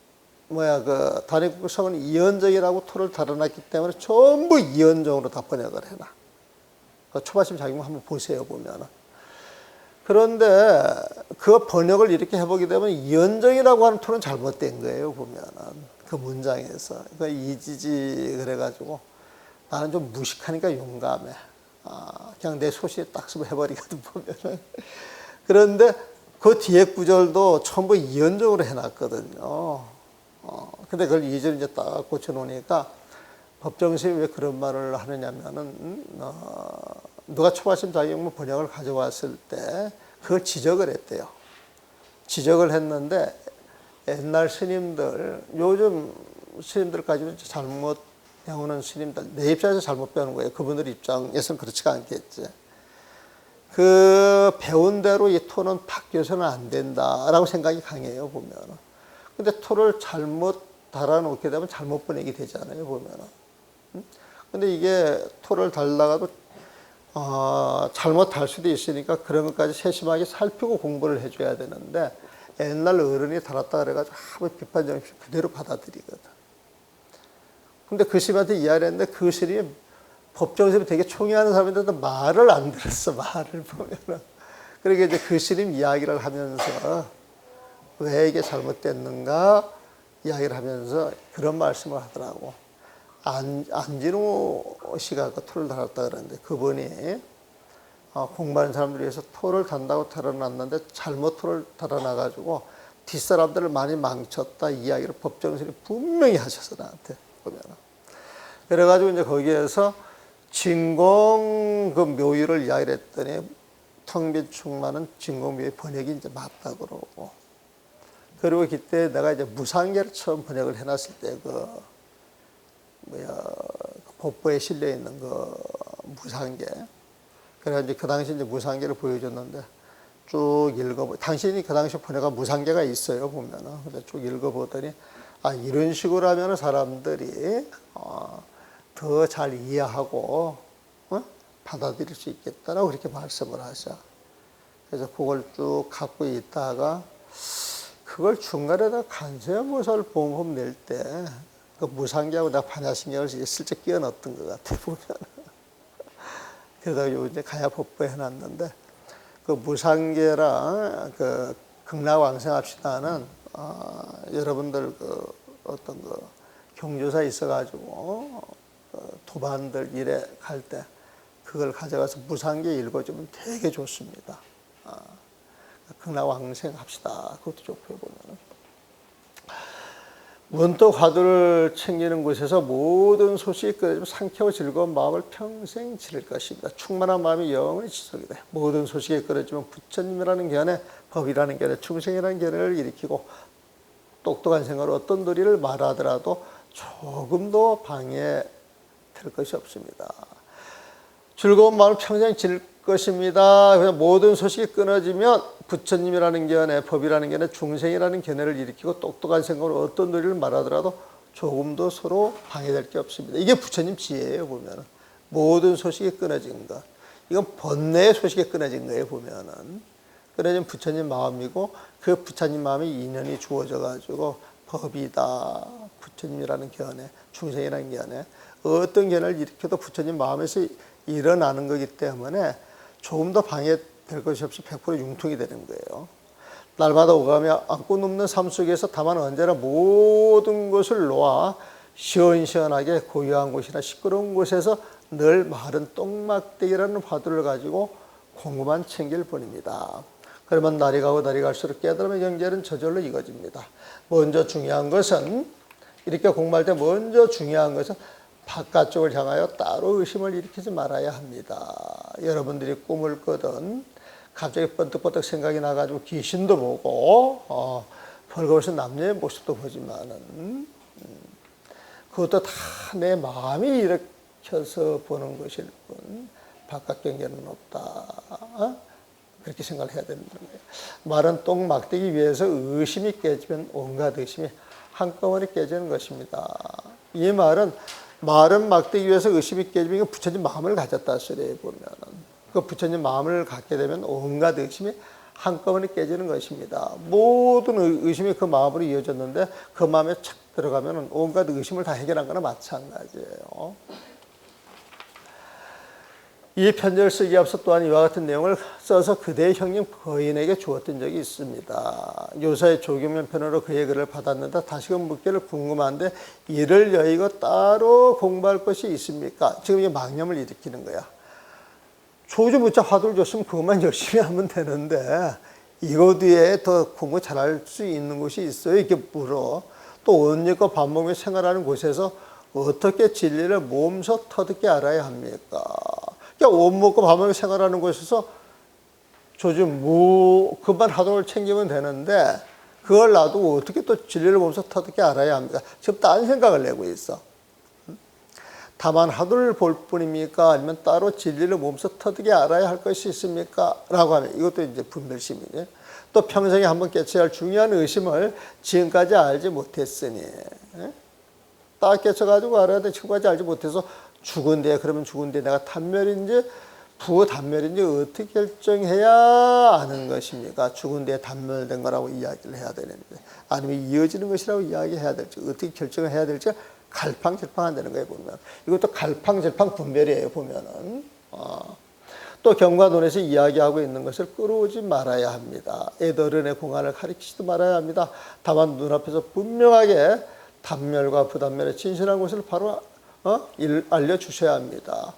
단이 굶고 성은 이연정이라고 토를 달아놨기 때문에 전부 이연정으로 다 번역을 해놔. 초바심 자경만 한번 보세요 보면은. 그런데 그 번역을 이렇게 해보게 되면 이연정이라고 하는 토는 잘못된 거예요 보면은 그 문장에서. 그러니까 이지지 그래가지고 나는 좀 무식하니까 용감해. 그냥 내 소시에 딱 쓰고 해버리거든 보면은. 그런데 그 뒤에 구절도 전부 이연정으로 해놨거든요. 근데 그걸 이절 이제 딱 고쳐놓으니까 법정스님이 왜 그런 말을 하느냐면은 누가 초가심 자격문 번역을 가져왔을 때 그걸 지적을 했대요. 지적을 했는데 옛날 스님들, 요즘 스님들까지는 잘못 배우는 스님들, 내 입장에서 잘못 배우는 거예요. 그분들 입장에서는 그렇지가 않겠지. 그 배운 대로 이 토는 바뀌어서는 안 된다라고 생각이 강해요, 보면은. 근데 토를 잘못 달아놓게 되면 잘못 번역이 되잖아요, 보면은. 근데 이게 토를 달다가도 잘못 달 수도 있으니까 그런 것까지 세심하게 살피고 공부를 해줘야 되는데 옛날 어른이 달았다 그래가지고 아무 비판 정신 그대로 받아들이거든. 근데 그 스님한테 이야기를 했는데 그 스님이 법정에서 되게 총애하는 사람인데도 말을 안 들었어, 말을 보면은. 그러니까 이제 그 스님 이야기를 하면서 왜 이게 잘못됐는가 이야기를 하면서 그런 말씀을 하더라고. 안진호 씨가 그 토를 달았다 그러는데 그분이 공부하는 사람들 위해서 토를 단다고 달아놨는데 잘못 토를 달아놔가지고 뒷사람들을 많이 망쳤다 이야기를 법정에서 분명히 하셔서 나한테 보면. 그래가지고 이제 거기에서 진공 그 묘유를 이야기를 했더니 텅빈 충만은 진공 묘유 번역이 이제 맞다 그러고. 그리고 그때 내가 이제 무상계를 처음 번역을 해놨을 때 그 법보에 실려 있는 그 무상계. 그래가지고 그 당시 이제 무상계를 보여줬는데 쭉 읽어보. 당신이 그 당시 번역한 무상계가 있어요 보면은. 근데 쭉 읽어보더니 이런 식으로 하면은 사람들이 더 잘 이해하고 받아들일 수 있겠다라고 그렇게 말씀을 하셔. 그래서 그걸 쭉 갖고 있다가 그걸 중간에다 간세음보살 봉급 낼 때 그 무상계하고 내가 반야신경을 슬쩍 끼워 넣었던 것 같아 보면. 그러다가 요 이제 가야 법보에 해놨는데 그 무상계랑 그 극락왕생합시다는 여러분들 그 어떤 그 경조사 있어가지고 도반들 일에 갈 때 그걸 가져가서 무상계 읽어주면 되게 좋습니다. 극락왕생합시다. 그것도 좋고요 보면은. 문득 화두를 챙기는 곳에서 모든 소식이 끊어지면 상쾌하고 즐거운 마음을 평생 지닐 것입니다. 충만한 마음이 영원히 지속이 돼. 모든 소식이 끊어지면 부처님이라는 견해, 법이라는 견해, 충생이라는 견해를 일으키고 똑똑한 생각으로 어떤 도리를 말하더라도 조금도 방해될 것이 없습니다. 즐거운 마음을 평생 지닐 것입니다. 그래서 모든 소식이 끊어지면 부처님이라는 견해, 법이라는 견해, 중생이라는 견해를 일으키고 똑똑한 생각으로 어떤 도리를 말하더라도 조금도 서로 방해될 게 없습니다. 이게 부처님 지혜예요 보면은. 모든 소식이 끊어진 것. 이건 번뇌의 소식이 끊어진 거예요 보면은. 끊어진 부처님 마음이고 그 부처님 마음에 인연이 주어져 가지고 법이다, 부처님이라는 견해, 중생이라는 견해, 어떤 견해를 일으켜도 부처님 마음에서 일어나는 거기 때문에 조금 더 방해될 것이 없이 100% 융통이 되는 거예요. 날마다 오가며 안고 눕는 삶 속에서 다만 언제나 모든 것을 놓아 시원시원하게 고요한 곳이나 시끄러운 곳에서 늘 마른 똥막대기라는 화두를 가지고 공부만 챙길 뿐입니다. 그러면 날이 가고 날이 갈수록 깨달음의 경지는 저절로 익어집니다. 먼저 중요한 것은 이렇게 공부할 때 먼저 중요한 것은 바깥쪽을 향하여 따로 의심을 일으키지 말아야 합니다. 여러분들이 꿈을 꿔든 갑자기 번뜩번뜩 생각이 나가지고 귀신도 보고 벌거벗은 남녀의 모습도 보지만은 그것도 다 내 마음이 일으켜서 보는 것일 뿐 바깥 경계는 없다. 그렇게 생각을 해야 되는 거예요. 마른 똥 막대기 위해서 의심이 깨지면 온갖 의심이 한꺼번에 깨지는 것입니다. 이 말은 마른 막대기 위해서 의심이 깨지면 부처님 마음을 가졌다 소리에 보면은 그 부처님 마음을 갖게 되면 온갖 의심이 한꺼번에 깨지는 것입니다. 모든 의심이 그 마음으로 이어졌는데 그 마음에 착 들어가면 온갖 의심을 다 해결한 거나 마찬가지예요. 이 편지를 쓰기에 앞서 또한 이와 같은 내용을 써서 그대의 형님 거인에게 주었던 적이 있습니다. 요사의 조경면 편으로 그의 글을 받았는데 다시금 묻기를 궁금한데 이를 여의고 따로 공부할 것이 있습니까? 지금 이게 망념을 일으키는 거야. 조주부자 화두를 줬으면 그것만 열심히 하면 되는데 이거 뒤에 더 공부 잘할 수 있는 곳이 있어요? 이렇게 물어. 또 원력과 밥 먹으며 생활하는 곳에서 어떻게 진리를 몸소 터득게 알아야 합니까? 그러니까 옷 먹고 밥 먹고 생활하는 곳에서 조금 그만 하도를 챙기면 되는데 그걸 놔두고 어떻게 또 진리를 보면서 터득히 알아야 합니까? 지금 딴 생각을 내고 있어. 다만 하도를 볼 뿐입니까? 아니면 따로 진리를 보면서 터득히 알아야 할 것이 있습니까? 라고 하면 이것도 이제 분별심이죠. 또 평생에 한번 깨쳐야 할 중요한 의심을 지금까지 알지 못했으니 딱 깨쳐가지고 알아야 돼. 지금까지 알지 못해서 죽은데 그러면 죽은데 내가 단멸인지 부단멸인지 어떻게 결정해야 아는 것입니까? 죽은데 단멸된 거라고 이야기를 해야 되는데 아니면 이어지는 것이라고 이야기해야 될지 어떻게 결정을 해야 될지 갈팡질팡한다는 거예요. 보면 이것도 갈팡질팡 분별이에요. 보면은 또 경과론에서 이야기하고 있는 것을 끌어오지 말아야 합니다. 애들은의 공안을 가리키지도 말아야 합니다. 다만 눈앞에서 분명하게 단멸과 부단멸의 진실한 것을 바로 알려주셔야 합니다.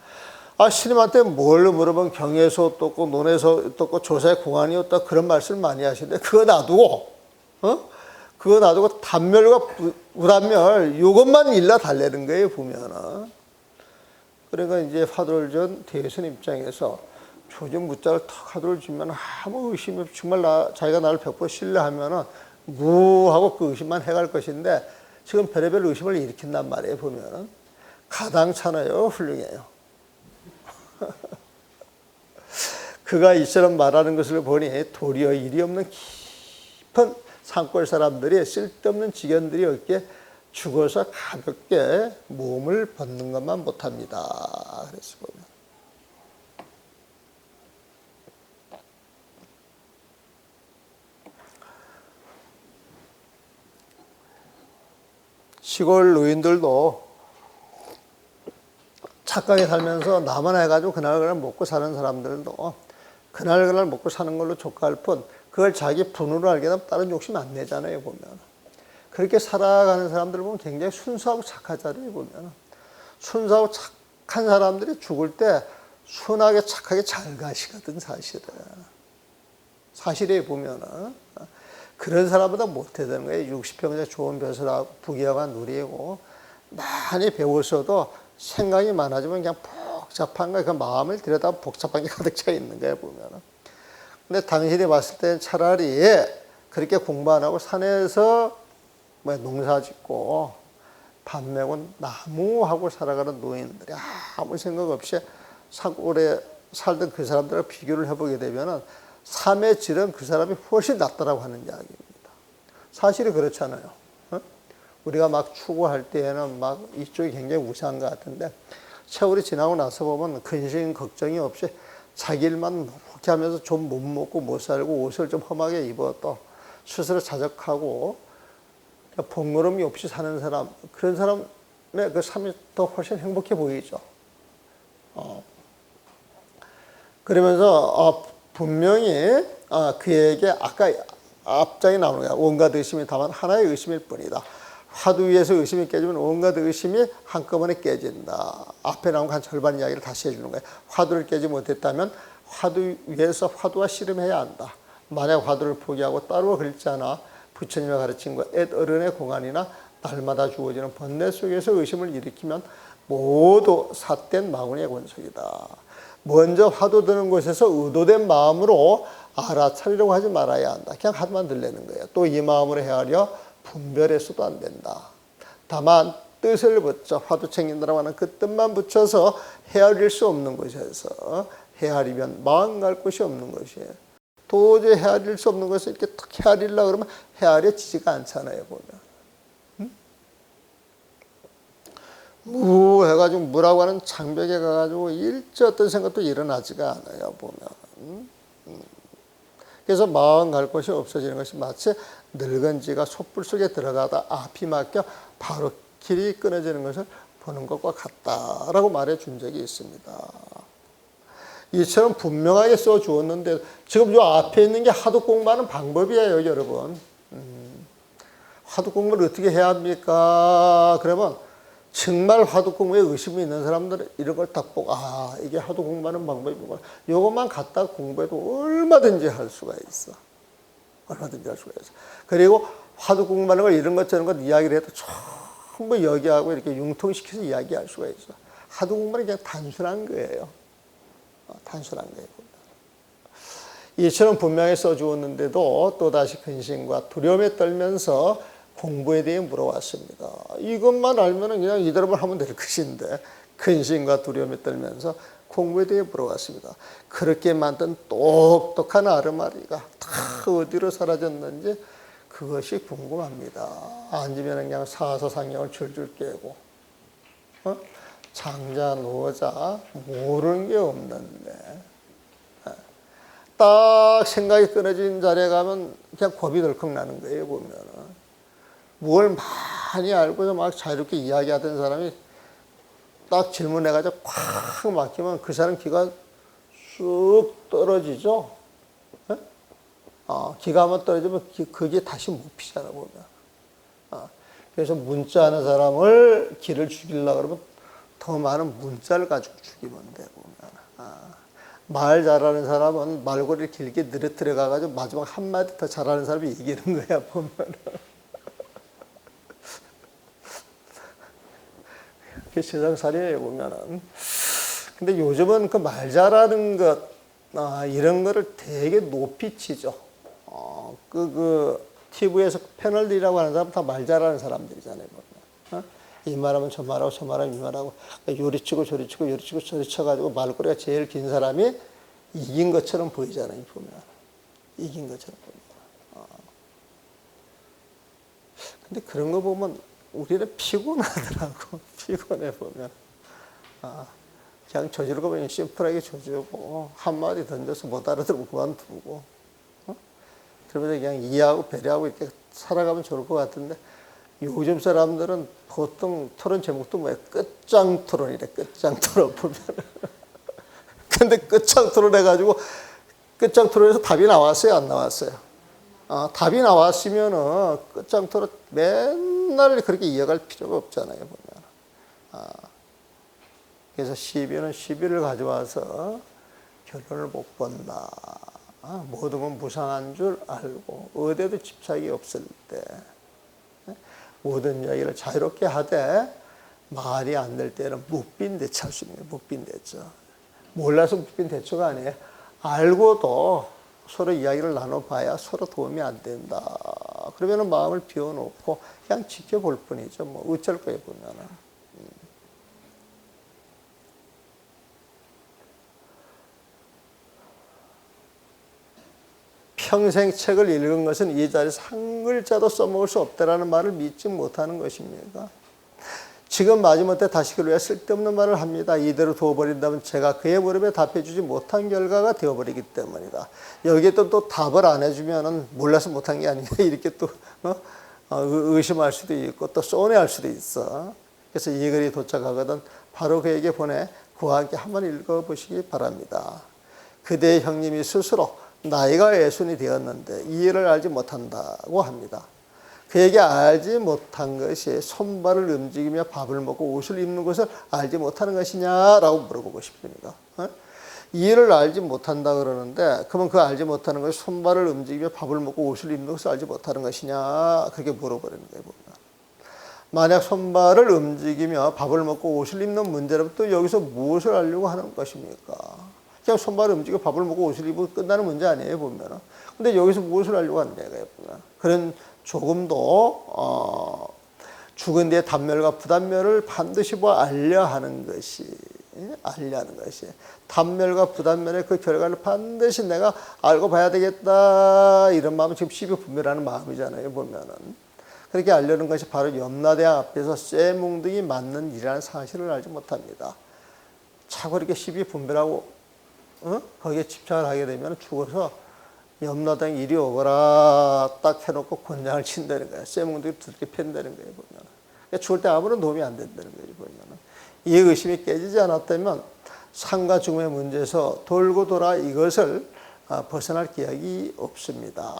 스님한테 뭘 물어보면 경에서 어떻고 논에서 어떻고 조사의 공안이 어떻다 그런 말씀을 많이 하시는데 그거 놔두고 단멸과 부단멸 이것만 일러 달래는 거예요. 보면은. 그러니까 이제 화두를 준 대선 입장에서 조정 무자를 탁 화두를 주면 아무 의심이 없이 정말 자기가 나를 100% 신뢰하면은 무하고 그 의심만 해갈 것인데 지금 별의별 의심을 일으킨단 말이에요. 보면은 가당찮아요. 훌륭해요. 그가 이처럼 말하는 것을 보니 도리어 일이 없는 깊은 산골 사람들이 쓸데없는 직연들이 없기에 죽어서 가볍게 몸을 벗는 것만 못합니다. 그래서 보면 시골 노인들도 착하게 살면서 나만 해가지고 그날 먹고 사는 사람들도 그날 먹고 사는 걸로 족할 뿐 그걸 자기 분으로 알게 되면 다른 욕심 안 내잖아요. 보면 그렇게 살아가는 사람들 보면 굉장히 순수하고 착하잖아요. 보면 순수하고 착한 사람들이 죽을 때 순하게 착하게 잘 가시거든. 사실에 보면은 그런 사람보다 못해야 되는 거예요. 60평생 좋은 벼슬 하고 부귀영화 누리고 많이 배웠어도 생각이 많아지면 그냥 복잡한 거예요. 그 마음을 들여다 복잡한 게 가득 차 있는 거예요. 보면은. 근데 당신이 봤을 때는 차라리 그렇게 공부 안 하고 산에서 농사 짓고 밥 메고 나무하고 살아가는 노인들이 아무 생각 없이 산골에 살던 그 사람들과 비교를 해보게 되면은 삶의 질은 그 사람이 훨씬 낫다라고 하는 이야기입니다. 사실이 그렇잖아요. 우리가 막 추구할 때에는 막 이쪽이 굉장히 우세한 것 같은데 세월이 지나고 나서 보면 근심 걱정이 없이 자기 일만 그렇게 하면서 좀 못 먹고 못 살고 옷을 좀 험하게 입어도 스스로 자적하고 번거로움이 없이 사는 사람, 그런 사람의 그 삶이 더 훨씬 행복해 보이죠. 그러면서 분명히 그에게 아까 앞장에 나오는 거야. 온갖 의심이 다만 하나의 의심일 뿐이다. 화두 위에서 의심이 깨지면 온갖 의심이 한꺼번에 깨진다. 앞에 나온 한 절반 이야기를 다시 해주는 거예요. 화두를 깨지 못했다면 화두 위에서 화두와 씨름해야 한다. 만약 화두를 포기하고 따로 글자나 부처님이 가르친 것, 옛 어른의 공안이나 날마다 주어지는 번뇌 속에서 의심을 일으키면 모두 삿된 마구니의 권속이다. 먼저 화두 드는 곳에서 의도된 마음으로 알아차리려고 하지 말아야 한다. 그냥 화두만 들려는 거예요. 또 이 마음으로 헤아려 분별해서도 안 된다. 다만 뜻을 붙여 화두 챙긴다라고 하는 그 뜻만 붙여서 헤아릴 수 없는 곳에서 헤아리면 마음 갈 곳이 없는 것이에요. 도저히 헤아릴 수 없는 것을 이렇게 탁 헤아리려고 그러면 헤아려지지가 않잖아요. 보면. 무 해가지고 무라고 하는 장벽에 가가지고 일체 어떤 생각도 일어나지가 않아요. 보면. 그래서 마음 갈 곳이 없어지는 것이 마치 늙은 쥐가 솥불 속에 들어가다 앞이 막혀 바로 길이 끊어지는 것을 보는 것과 같다라고 말해준 적이 있습니다. 이처럼 분명하게 써주었는데 지금 요 앞에 있는 게 화두 공부하는 방법이에요. 여러분. 화두 공부를 어떻게 해야 합니까? 그러면 정말 화두 공부에 의심이 있는 사람들은 이런 걸 딱 보고 이게 화두 공부하는 방법이구나. 이것만 갖다 공부해도 얼마든지 할 수가 있어. 얼마든지 할 수가 있어. 그리고 화두 공부하는 걸 이런 것 저런 것 이야기를 해도 전부 여기하고 이렇게 융통시켜서 이야기할 수가 있어. 화두 공부는 그냥 단순한 거예요. 단순한 거예요. 이처럼 분명히 써주었는데도 또다시 근심과 두려움에 떨면서 공부에 대해 물어왔습니다. 이것만 알면 그냥 이대로만 하면 될 것인데 근심과 두려움에 떨면서 공부에 대해 물어왔습니다. 그렇게 만든 똑똑한 아르마리가 다 어디로 사라졌는지 그것이 궁금합니다. 앉으면 그냥 사서상경을 줄줄 깨고 장자 노자 모르는 게 없는데 딱 생각이 끊어진 자리에 가면 그냥 겁이 덜컥 나는 거예요. 보면은 뭘 많이 알고서 막 자유롭게 이야기하던 사람이 딱 질문해가지고 콱 막히면 그 사람 기가 쑥 떨어지죠. 기가 한번 떨어지면 그게 다시 못 피잖아 보면. 그래서 문자하는 사람을 기를 죽이려고 그러면 더 많은 문자를 가지고 죽이면 돼 보면. 말 잘하는 사람은 말고리를 길게 늘어뜨려 가지고 마지막 한마디 더 잘하는 사람이 이기는 거야 보면. 그게 세상살이에요 보면은. 근데 요즘은 그 말 잘하는 것 이런 거를 되게 높이 치죠. TV에서 패널들이라고 하는 사람 다 말 잘하는 사람들이잖아요 보면. 이 말하면 저 말하고 저 말하면 이 말하고 요리치고 저리치고 요리치고 저리쳐가지고 말꼬리가 제일 긴 사람이 이긴 것처럼 보이잖아요 보면. 이긴 것처럼 보이잖아. 근데 그런 거 보면 우리는 피곤하더라고. 피곤해 보면. 그냥 저지르고 그냥 심플하게 저지르고 한마디 던져서 못 알아들고 그만두고 그러면서 그냥 이해하고 배려하고 이렇게 살아가면 좋을 것 같은데 요즘 사람들은 보통 토론 제목도 뭐야? 끝장 토론이래. 끝장 토론 보면. 근데 끝장 토론 해가지고 끝장 토론에서 답이 나왔어요? 안 나왔어요? 답이 나왔으면은 끝장 토론 맨날 그렇게 이어갈 필요가 없잖아요. 보면. 그래서 시비는 시비를 가져와서 결론을 못 본다. 모든 건 무상한 줄 알고 어디에도 집착이 없을 때 모든 이야기를 자유롭게 하되 말이 안 될 때는 묵빈대처할 수 있는 거예요. 묵빈대처. 몰라서 묵빈대처가 아니에요. 알고도 서로 이야기를 나눠봐야 서로 도움이 안 된다. 그러면 마음을 비워놓고 그냥 지켜볼 뿐이죠. 뭐 어쩔 거예요 보면은. 평생 책을 읽은 것은 이 자리에서 한 글자도 써먹을 수 없다라는 말을 믿지 못하는 것입니다. 지금 마지못해 다시 그를 위해 쓸데없는 말을 합니다. 이대로 두어버린다면 제가 그의 물음에 답해주지 못한 결과가 되어버리기 때문이다. 여기에 또 답을 안 해주면 몰라서 못한 게 아니냐 이렇게 또 의심할 수도 있고 또 쏘내할 수도 있어. 그래서 이 글이 도착하거든 바로 그에게 보내 그와 함께 한번 읽어보시기 바랍니다. 그대의 형님이 스스로 나이가 애순이 되었는데 이해를 알지 못한다고 합니다. 그에게 알지 못한 것이 손발을 움직이며 밥을 먹고 옷을 입는 것을 알지 못하는 것이냐라고 물어보고 싶습니다. 이해를 알지 못한다 그러는데 그러면 그 알지 못하는 것이 손발을 움직이며 밥을 먹고 옷을 입는 것을 알지 못하는 것이냐 그렇게 물어버리는 거예요. 만약 손발을 움직이며 밥을 먹고 옷을 입는 문제라면 또 여기서 무엇을 알려고 하는 것입니까? 그냥 손발을 움직이고 밥을 먹고 옷을 입고 끝나는 문제 아니에요 보면. 근데 여기서 무엇을 하려고 하는 거예요 보면. 그런 조금도 죽은 뒤에 단멸과 부단멸을 반드시 알려 하는 것이 단멸과 부단멸의 그 결과를 반드시 내가 알고 봐야 되겠다 이런 마음은 지금 시비분별하는 마음이잖아요 보면은. 그렇게 알려는 것이 바로 염라대왕 앞에서 쇠뭉둥이 맞는 일이라는 사실을 알지 못합니다. 자꾸 이렇게 시비분별하고 거기에 집착을 하게 되면 죽어서 염라대왕 이리 오거라 딱 해놓고 권장을 친다는 거야. 쇠뭉둥이 두들겨 팬다는 거예요 보면. 그러니까 죽을 때 아무런 도움이 안 된다는 거예요 보면. 이 의심이 깨지지 않았다면 삶과 죽음의 문제에서 돌고 돌아 이것을 벗어날 기약이 없습니다.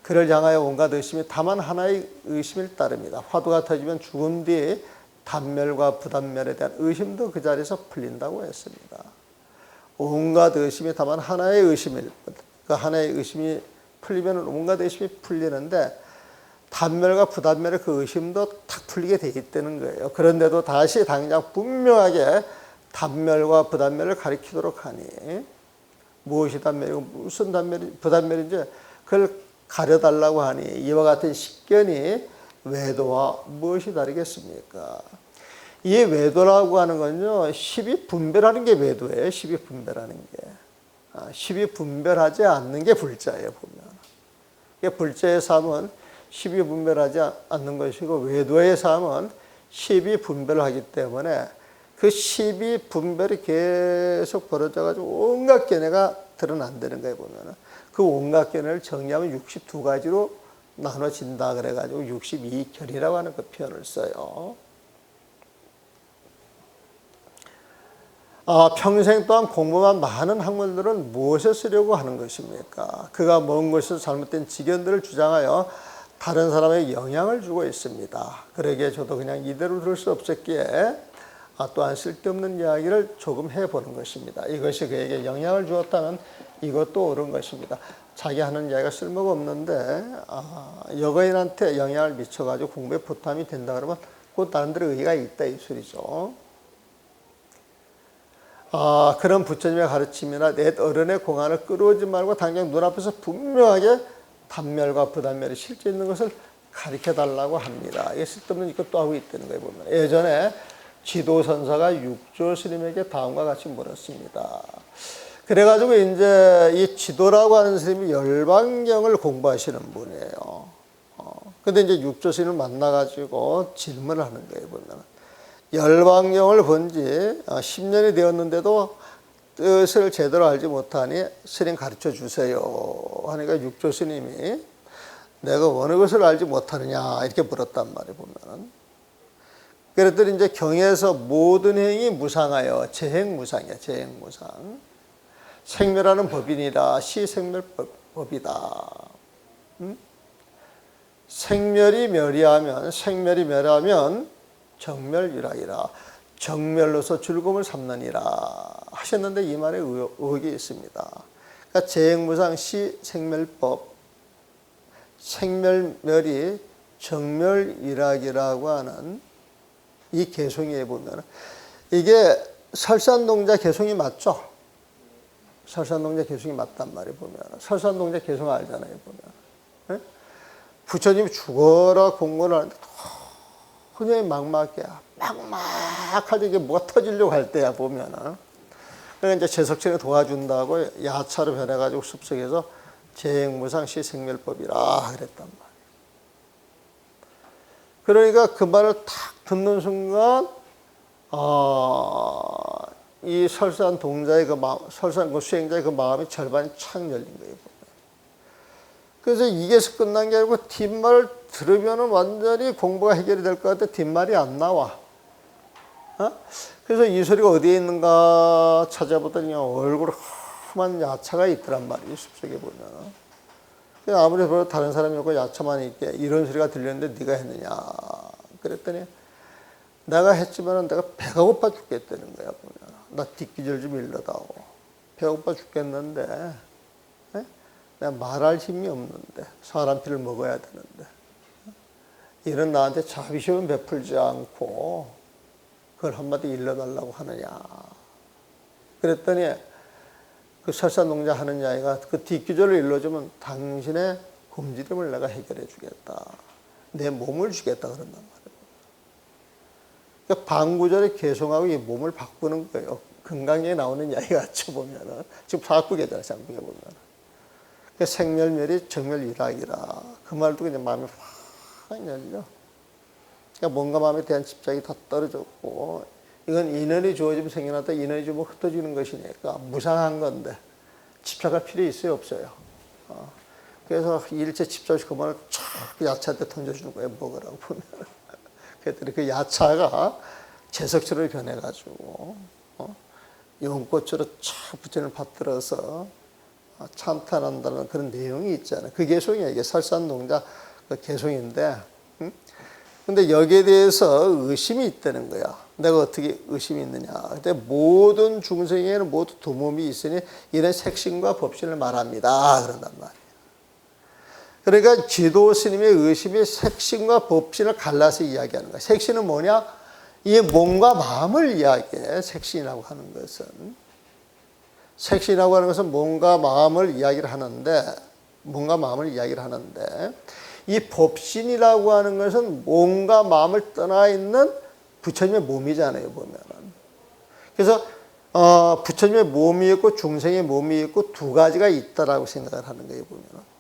그를 향하여 온갖 의심이 다만 하나의 의심일 따릅니다. 화두가 터지면 죽음 뒤에 단멸과 부단멸에 대한 의심도 그 자리에서 풀린다고 했습니다. 온갖 의심이 다만 하나의 의심일 뿐. 그 하나의 의심이 풀리면 온갖 의심이 풀리는데 단멸과 부단멸의 그 의심도 탁 풀리게 되기 때문인 거예요. 그런데도 다시 당장 분명하게 단멸과 부단멸을 가리키도록 하니 무엇이 단멸이고 무슨 단멸이 부단멸인지 그걸 가려달라고 하니 이와 같은 식견이 외도와 무엇이 다르겠습니까? 이 외도라고 하는 건요, 십이 분별하는 게 외도예요. 십이 분별하는 게. 십이 분별하지 않는 게 불자예요, 보면. 불자의 삶은 십이 분별하지 않는 것이고, 외도의 삶은 십이 분별을 하기 때문에 그 십이 분별이 계속 벌어져가지고 온갖 견해가 드러난다는 거예요, 보면. 그 온갖 견해를 정리하면 62가지로 나눠진다 그래가지고 62결이라고 하는 그 표현을 써요. 평생 동안 공부한 많은 학문들은 무엇에 쓰려고 하는 것입니까? 그가 먼 곳에서 잘못된 지견들을 주장하여 다른 사람에게 영향을 주고 있습니다. 그러기에 저도 그냥 이대로 들을 수 없었기에 또한 쓸데없는 이야기를 조금 해보는 것입니다. 이것이 그에게 영향을 주었다면 이것도 옳은 것입니다. 자기 하는 이야기가 쓸모가 없는데 여거인한테 영향을 미쳐가지고 공부에 부담이 된다 그러면 곧 나름대로 의의가 있다 이 소리죠. 그런 부처님의 가르침이나 내 어른의 공안을 끌어오지 말고 당장 눈앞에서 분명하게 단멸과 부단멸이 실제 있는 것을 가르쳐달라고 합니다. 이게 쓸데없는 이것도 하고 있다는 거예요, 보면. 예전에 지도선사가 육조 스님에게 다음과 같이 물었습니다. 그래가지고 이제 이 지도라고 하는 스님이 열반경을 공부하시는 분이에요. 근데 이제 육조 스님을 만나가지고 질문을 하는 거예요, 보면. 열반경을 본 지 10년이 되었는데도 뜻을 제대로 알지 못하니 스님 가르쳐 주세요. 하니까 육조 스님이 내가 어느 것을 알지 못하느냐 이렇게 물었단 말이에요, 보면은. 그랬더니 이제 경에서 모든 행위 무상하여 재행무상이야, 재행무상. 생멸하는 법이니라 시생멸법이다. 생멸이 멸하면 정멸유락이라 정멸로서 즐거움을 삼느니라 하셨는데 이 말에 의혹이 있습니다. 그러니까 재행무상 시생멸법, 생멸멸이 정멸유락이라고 하는 이 개송에 보면 이게 설산동자 개송이 맞죠? 설산동자 개송이 맞단 말이에요, 보면. 설산동자 개송 알잖아요, 보면. 네? 부처님이 죽어라 공고를 하는데 그냥 막막하게 이게 뭐가 터지려고 할 때야, 보면은. 그러니까 이제 제석천이 도와준다고 야차로 변해가지고 숲속에서 재행무상 시생멸법이라 그랬단 말이에요. 그러니까 그 말을 탁 듣는 순간, 이 설산 동자의 그 마음, 설산 그 수행자의 그 마음이 절반이 착 열린 거예요. 그래서 이게서 끝난 게 아니고 뒷말을 들으면은 완전히 공부가 해결이 될 것 같아 뒷말이 안 나와. 그래서 이 소리가 어디에 있는가 찾아보더니 얼굴에 험한 야차가 있더란 말이에요, 숲속에 보면. 아무리 보면 다른 사람이 오고 야차만 있게 이런 소리가 들렸는데 네가 했느냐. 그랬더니 내가 했지만은 내가 배가 고파 죽겠다는 거야, 보면. 나 뒷기절 좀 일러다오. 배가 고파 죽겠는데 내가 말할 힘이 없는데 사람 피를 먹어야 되는데 이런 나한테 자비심은 베풀지 않고 그걸 한마디 일러달라고 하느냐. 그랬더니 그 설산동자 하는 이야기가 그 뒷기절을 일러주면 당신의 굶주림을 내가 해결해 주겠다. 내 몸을 주겠다 그런단 말이에요. 그러니까 방구절에 개송하고 이 몸을 바꾸는 거예요. 금강경에 나오는 이야기 같이 보면은 지금 바꾸게잖아요, 장국에 보면은. 그러니까 생멸멸이 정멸이락이라 그 말도 그냥 마음이 확 열려. 그러니까 뭔가 마음에 대한 집착이 다 떨어졌고 이건 인연이 주어지면 생겨났다 인연이 주면 흩어지는 것이니까 무상한 건데 집착할 필요 있어요, 없어요? 그래서 일체 집착 없이 그 말을 촥 야차한테 던져주는 거예요, 먹으라고 보면. 그랬더니 그 야차가 제석처럼 변해가지고 연꽃으로 촥 부처님을 받들어서 참탄한다는 그런 내용이 있잖아요. 그 개송이에요. 이게 설산동자 그 개송인데, 근데 여기에 대해서 의심이 있다는 거야. 내가 어떻게 의심이 있느냐. 근데 모든 중생에는 모두 두 몸이 있으니 이런 색신과 법신을 말합니다. 그런단 말이에요. 그러니까 지도 스님의 의심이 색신과 법신을 갈라서 이야기하는 거야. 색신은 뭐냐? 이 몸과 마음을 이야기해. 색신이라고 하는 것은. 색신이라고 하는 것은 몸과 마음을 이야기를 하는데, 이 법신이라고 하는 것은 몸과 마음을 떠나 있는 부처님의 몸이잖아요, 보면은. 그래서 부처님의 몸이 있고 중생의 몸이 있고 두 가지가 있다라고 생각을 하는 거예요, 보면은.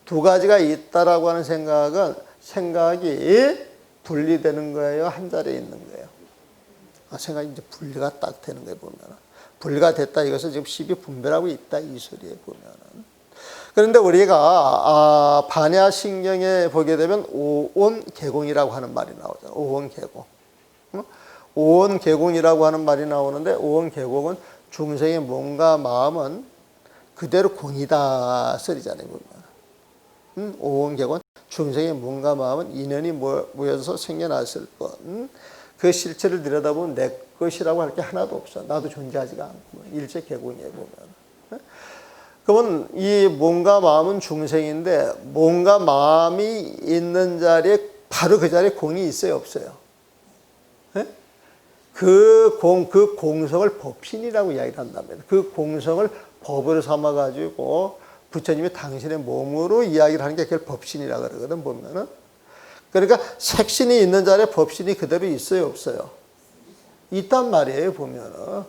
두 가지가 있다라고 하는 생각이 분리되는 거예요, 한 자리에 있는 거예요. 생각이 이제 분리가 딱 되는 거예요, 보면은. 분리가 됐다, 이것은 지금 십이 분별하고 있다, 이 소리에 보면은. 그런데 우리가 반야신경에 보게 되면 오온개공이라고 하는 말이 나오잖아요. 오온개공. 오온개공이라고 하는 말이 나오는데, 오온개공은 중생의 몸과 마음은 그대로 공이다 소리잖아요, 보면. 오온개공, 중생의 몸과 마음은 인연이 모여서 생겨났을 것. 그 실체를 들여다보면 내 것이라고 할 게 하나도 없어. 나도 존재하지가 않고. 일체 개공이에요, 보면. 그러면 이 몸과 마음은 중생인데, 몸과 마음이 있는 자리에 바로 그 자리에 공이 있어요, 없어요? 네? 그 공성을 법신이라고 이야기를 한답니다. 그 공성을 법으로 삼아가지고 부처님이 당신의 몸으로 이야기를 하는 게 그걸 법신이라고 그러거든, 보면은. 그러니까 색신이 있는 자리에 법신이 그대로 있어요, 없어요? 있단 말이에요, 보면은.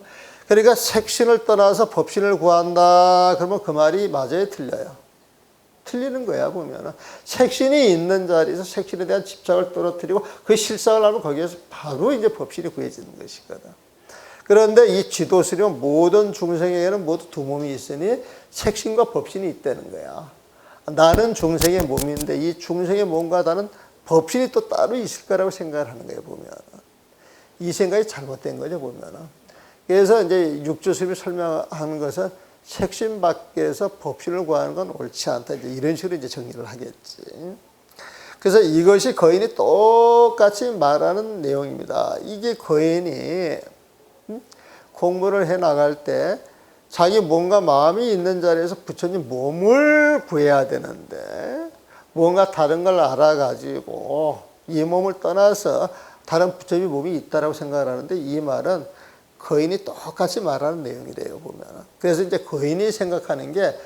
그러니까 색신을 떠나서 법신을 구한다, 그러면 그 말이 맞아요, 틀려요? 틀리는 거야, 보면은. 색신이 있는 자리에서 색신에 대한 집착을 떨어뜨리고 그 실상을 하면 거기에서 바로 이제 법신이 구해지는 것이거든. 그런데 이 지도스님은 모든 중생에게는 모두 두 몸이 있으니 색신과 법신이 있다는 거야. 나는 중생의 몸인데 이 중생의 몸과 나는 법신이 또 따로 있을 거라고 생각을 하는 거예요, 보면. 이 생각이 잘못된 거죠, 보면. 그래서 이제 육조스님이 설명하는 것은 색신 밖에서 법신을 구하는 건 옳지 않다. 이제 이런 식으로 이제 정리를 하겠지. 그래서 이것이 거인이 똑같이 말하는 내용입니다. 이게 거인이 공부를 해 나갈 때 자기 몸과 마음이 있는 자리에서 부처님 몸을 구해야 되는데 뭔가 다른 걸 알아가지고 이 몸을 떠나서 다른 부처님 몸이 있다라고 생각을 하는데 이 말은 거인이 똑같이 말하는 내용이래요, 보면. 그래서 이제 거인이 생각하는 게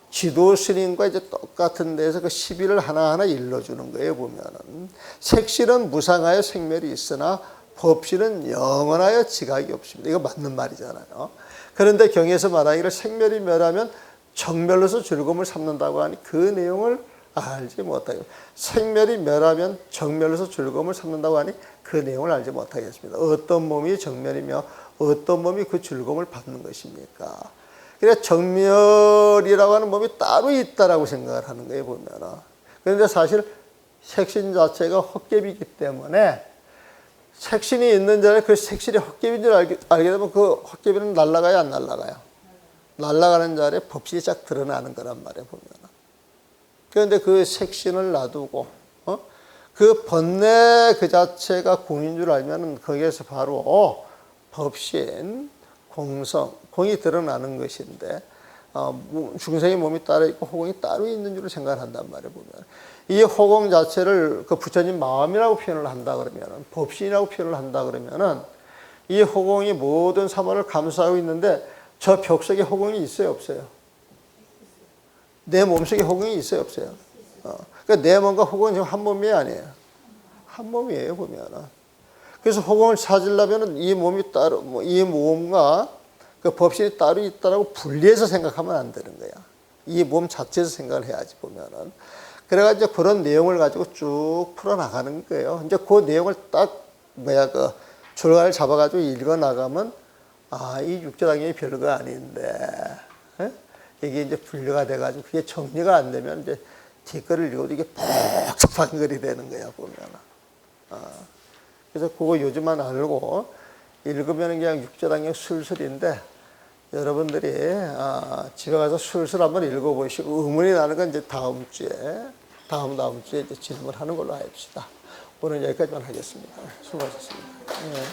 지도스님과 이제 똑같은 데서 그 시비를 하나하나 일러주는 거예요, 보면은. 색신은 무상하여 생멸이 있으나 법신은 영원하여 지각이 없습니다. 이거 맞는 말이잖아요. 그런데 경에서 말하기를 생멸이 멸하면 정멸로서 즐거움을 삼는다고 하니 그 내용을 알지 못하고, 생멸이 멸하면 정멸로서 즐거움을 삼는다고 하니 그 내용을 알지 못하겠습니다. 어떤 몸이 정멸이며 어떤 몸이 그 즐거움을 받는 것입니까? 그러니까 정멸이라고 하는 몸이 따로 있다라고 생각을 하는 거예요, 보면. 그런데 사실 색신 자체가 헛개비이기 때문에 색신이 있는 자리에 그 색신이 헛개비인 줄 알게 되면 그 헛개비는 날아가요, 안 날아가요? 날아가는 자리에 법신이 쫙 드러나는 거란 말이에요, 보면. 그런데 그 색신을 놔두고, 그 번뇌 그 자체가 공인 줄 알면은 거기에서 바로 법신, 공성, 공이 드러나는 것인데, 중생의 몸이 따로 있고 호공이 따로 있는 줄 생각한단 말이에요, 보면. 이 호공 자체를 그 부처님 마음이라고 표현을 한다 그러면은, 법신이라고 표현을 한다 그러면은, 이 호공이 모든 사물을 감싸고 있는데, 저 벽 속에 호공이 있어요, 없어요? 내 몸속에 호공이 있어요, 없어요? 그러니까 내 몸과 호공은 지금 한 몸이 아니에요. 한 몸이에요, 보면. 그래서 호공을 찾으려면 이 몸이 따로, 이 몸과 그 법신이 따로 있다라고 분리해서 생각하면 안 되는 거야. 이 몸 자체에서 생각을 해야지, 보면은. 그래가지고 그런 내용을 가지고 쭉 풀어나가는 거예요. 이제 그 내용을 딱, 줄과를 잡아가지고 읽어나가면, 이 육조당연히 별거 아닌데, 이게 이제 분류가 돼가지고 그게 정리가 안 되면 이제 뒷글을 읽어도 이게 복잡한 글이 되는 거야, 보면. 그래서 그거 요즘만 알고 읽으면 그냥 육조당연 술술인데 여러분들이 집에 가서 술술 한번 읽어보시고 의문이 나는 건 이제 다음 주에 이제 질문하는 걸로 합시다. 오늘 여기까지만 하겠습니다. 수고하셨습니다. 네.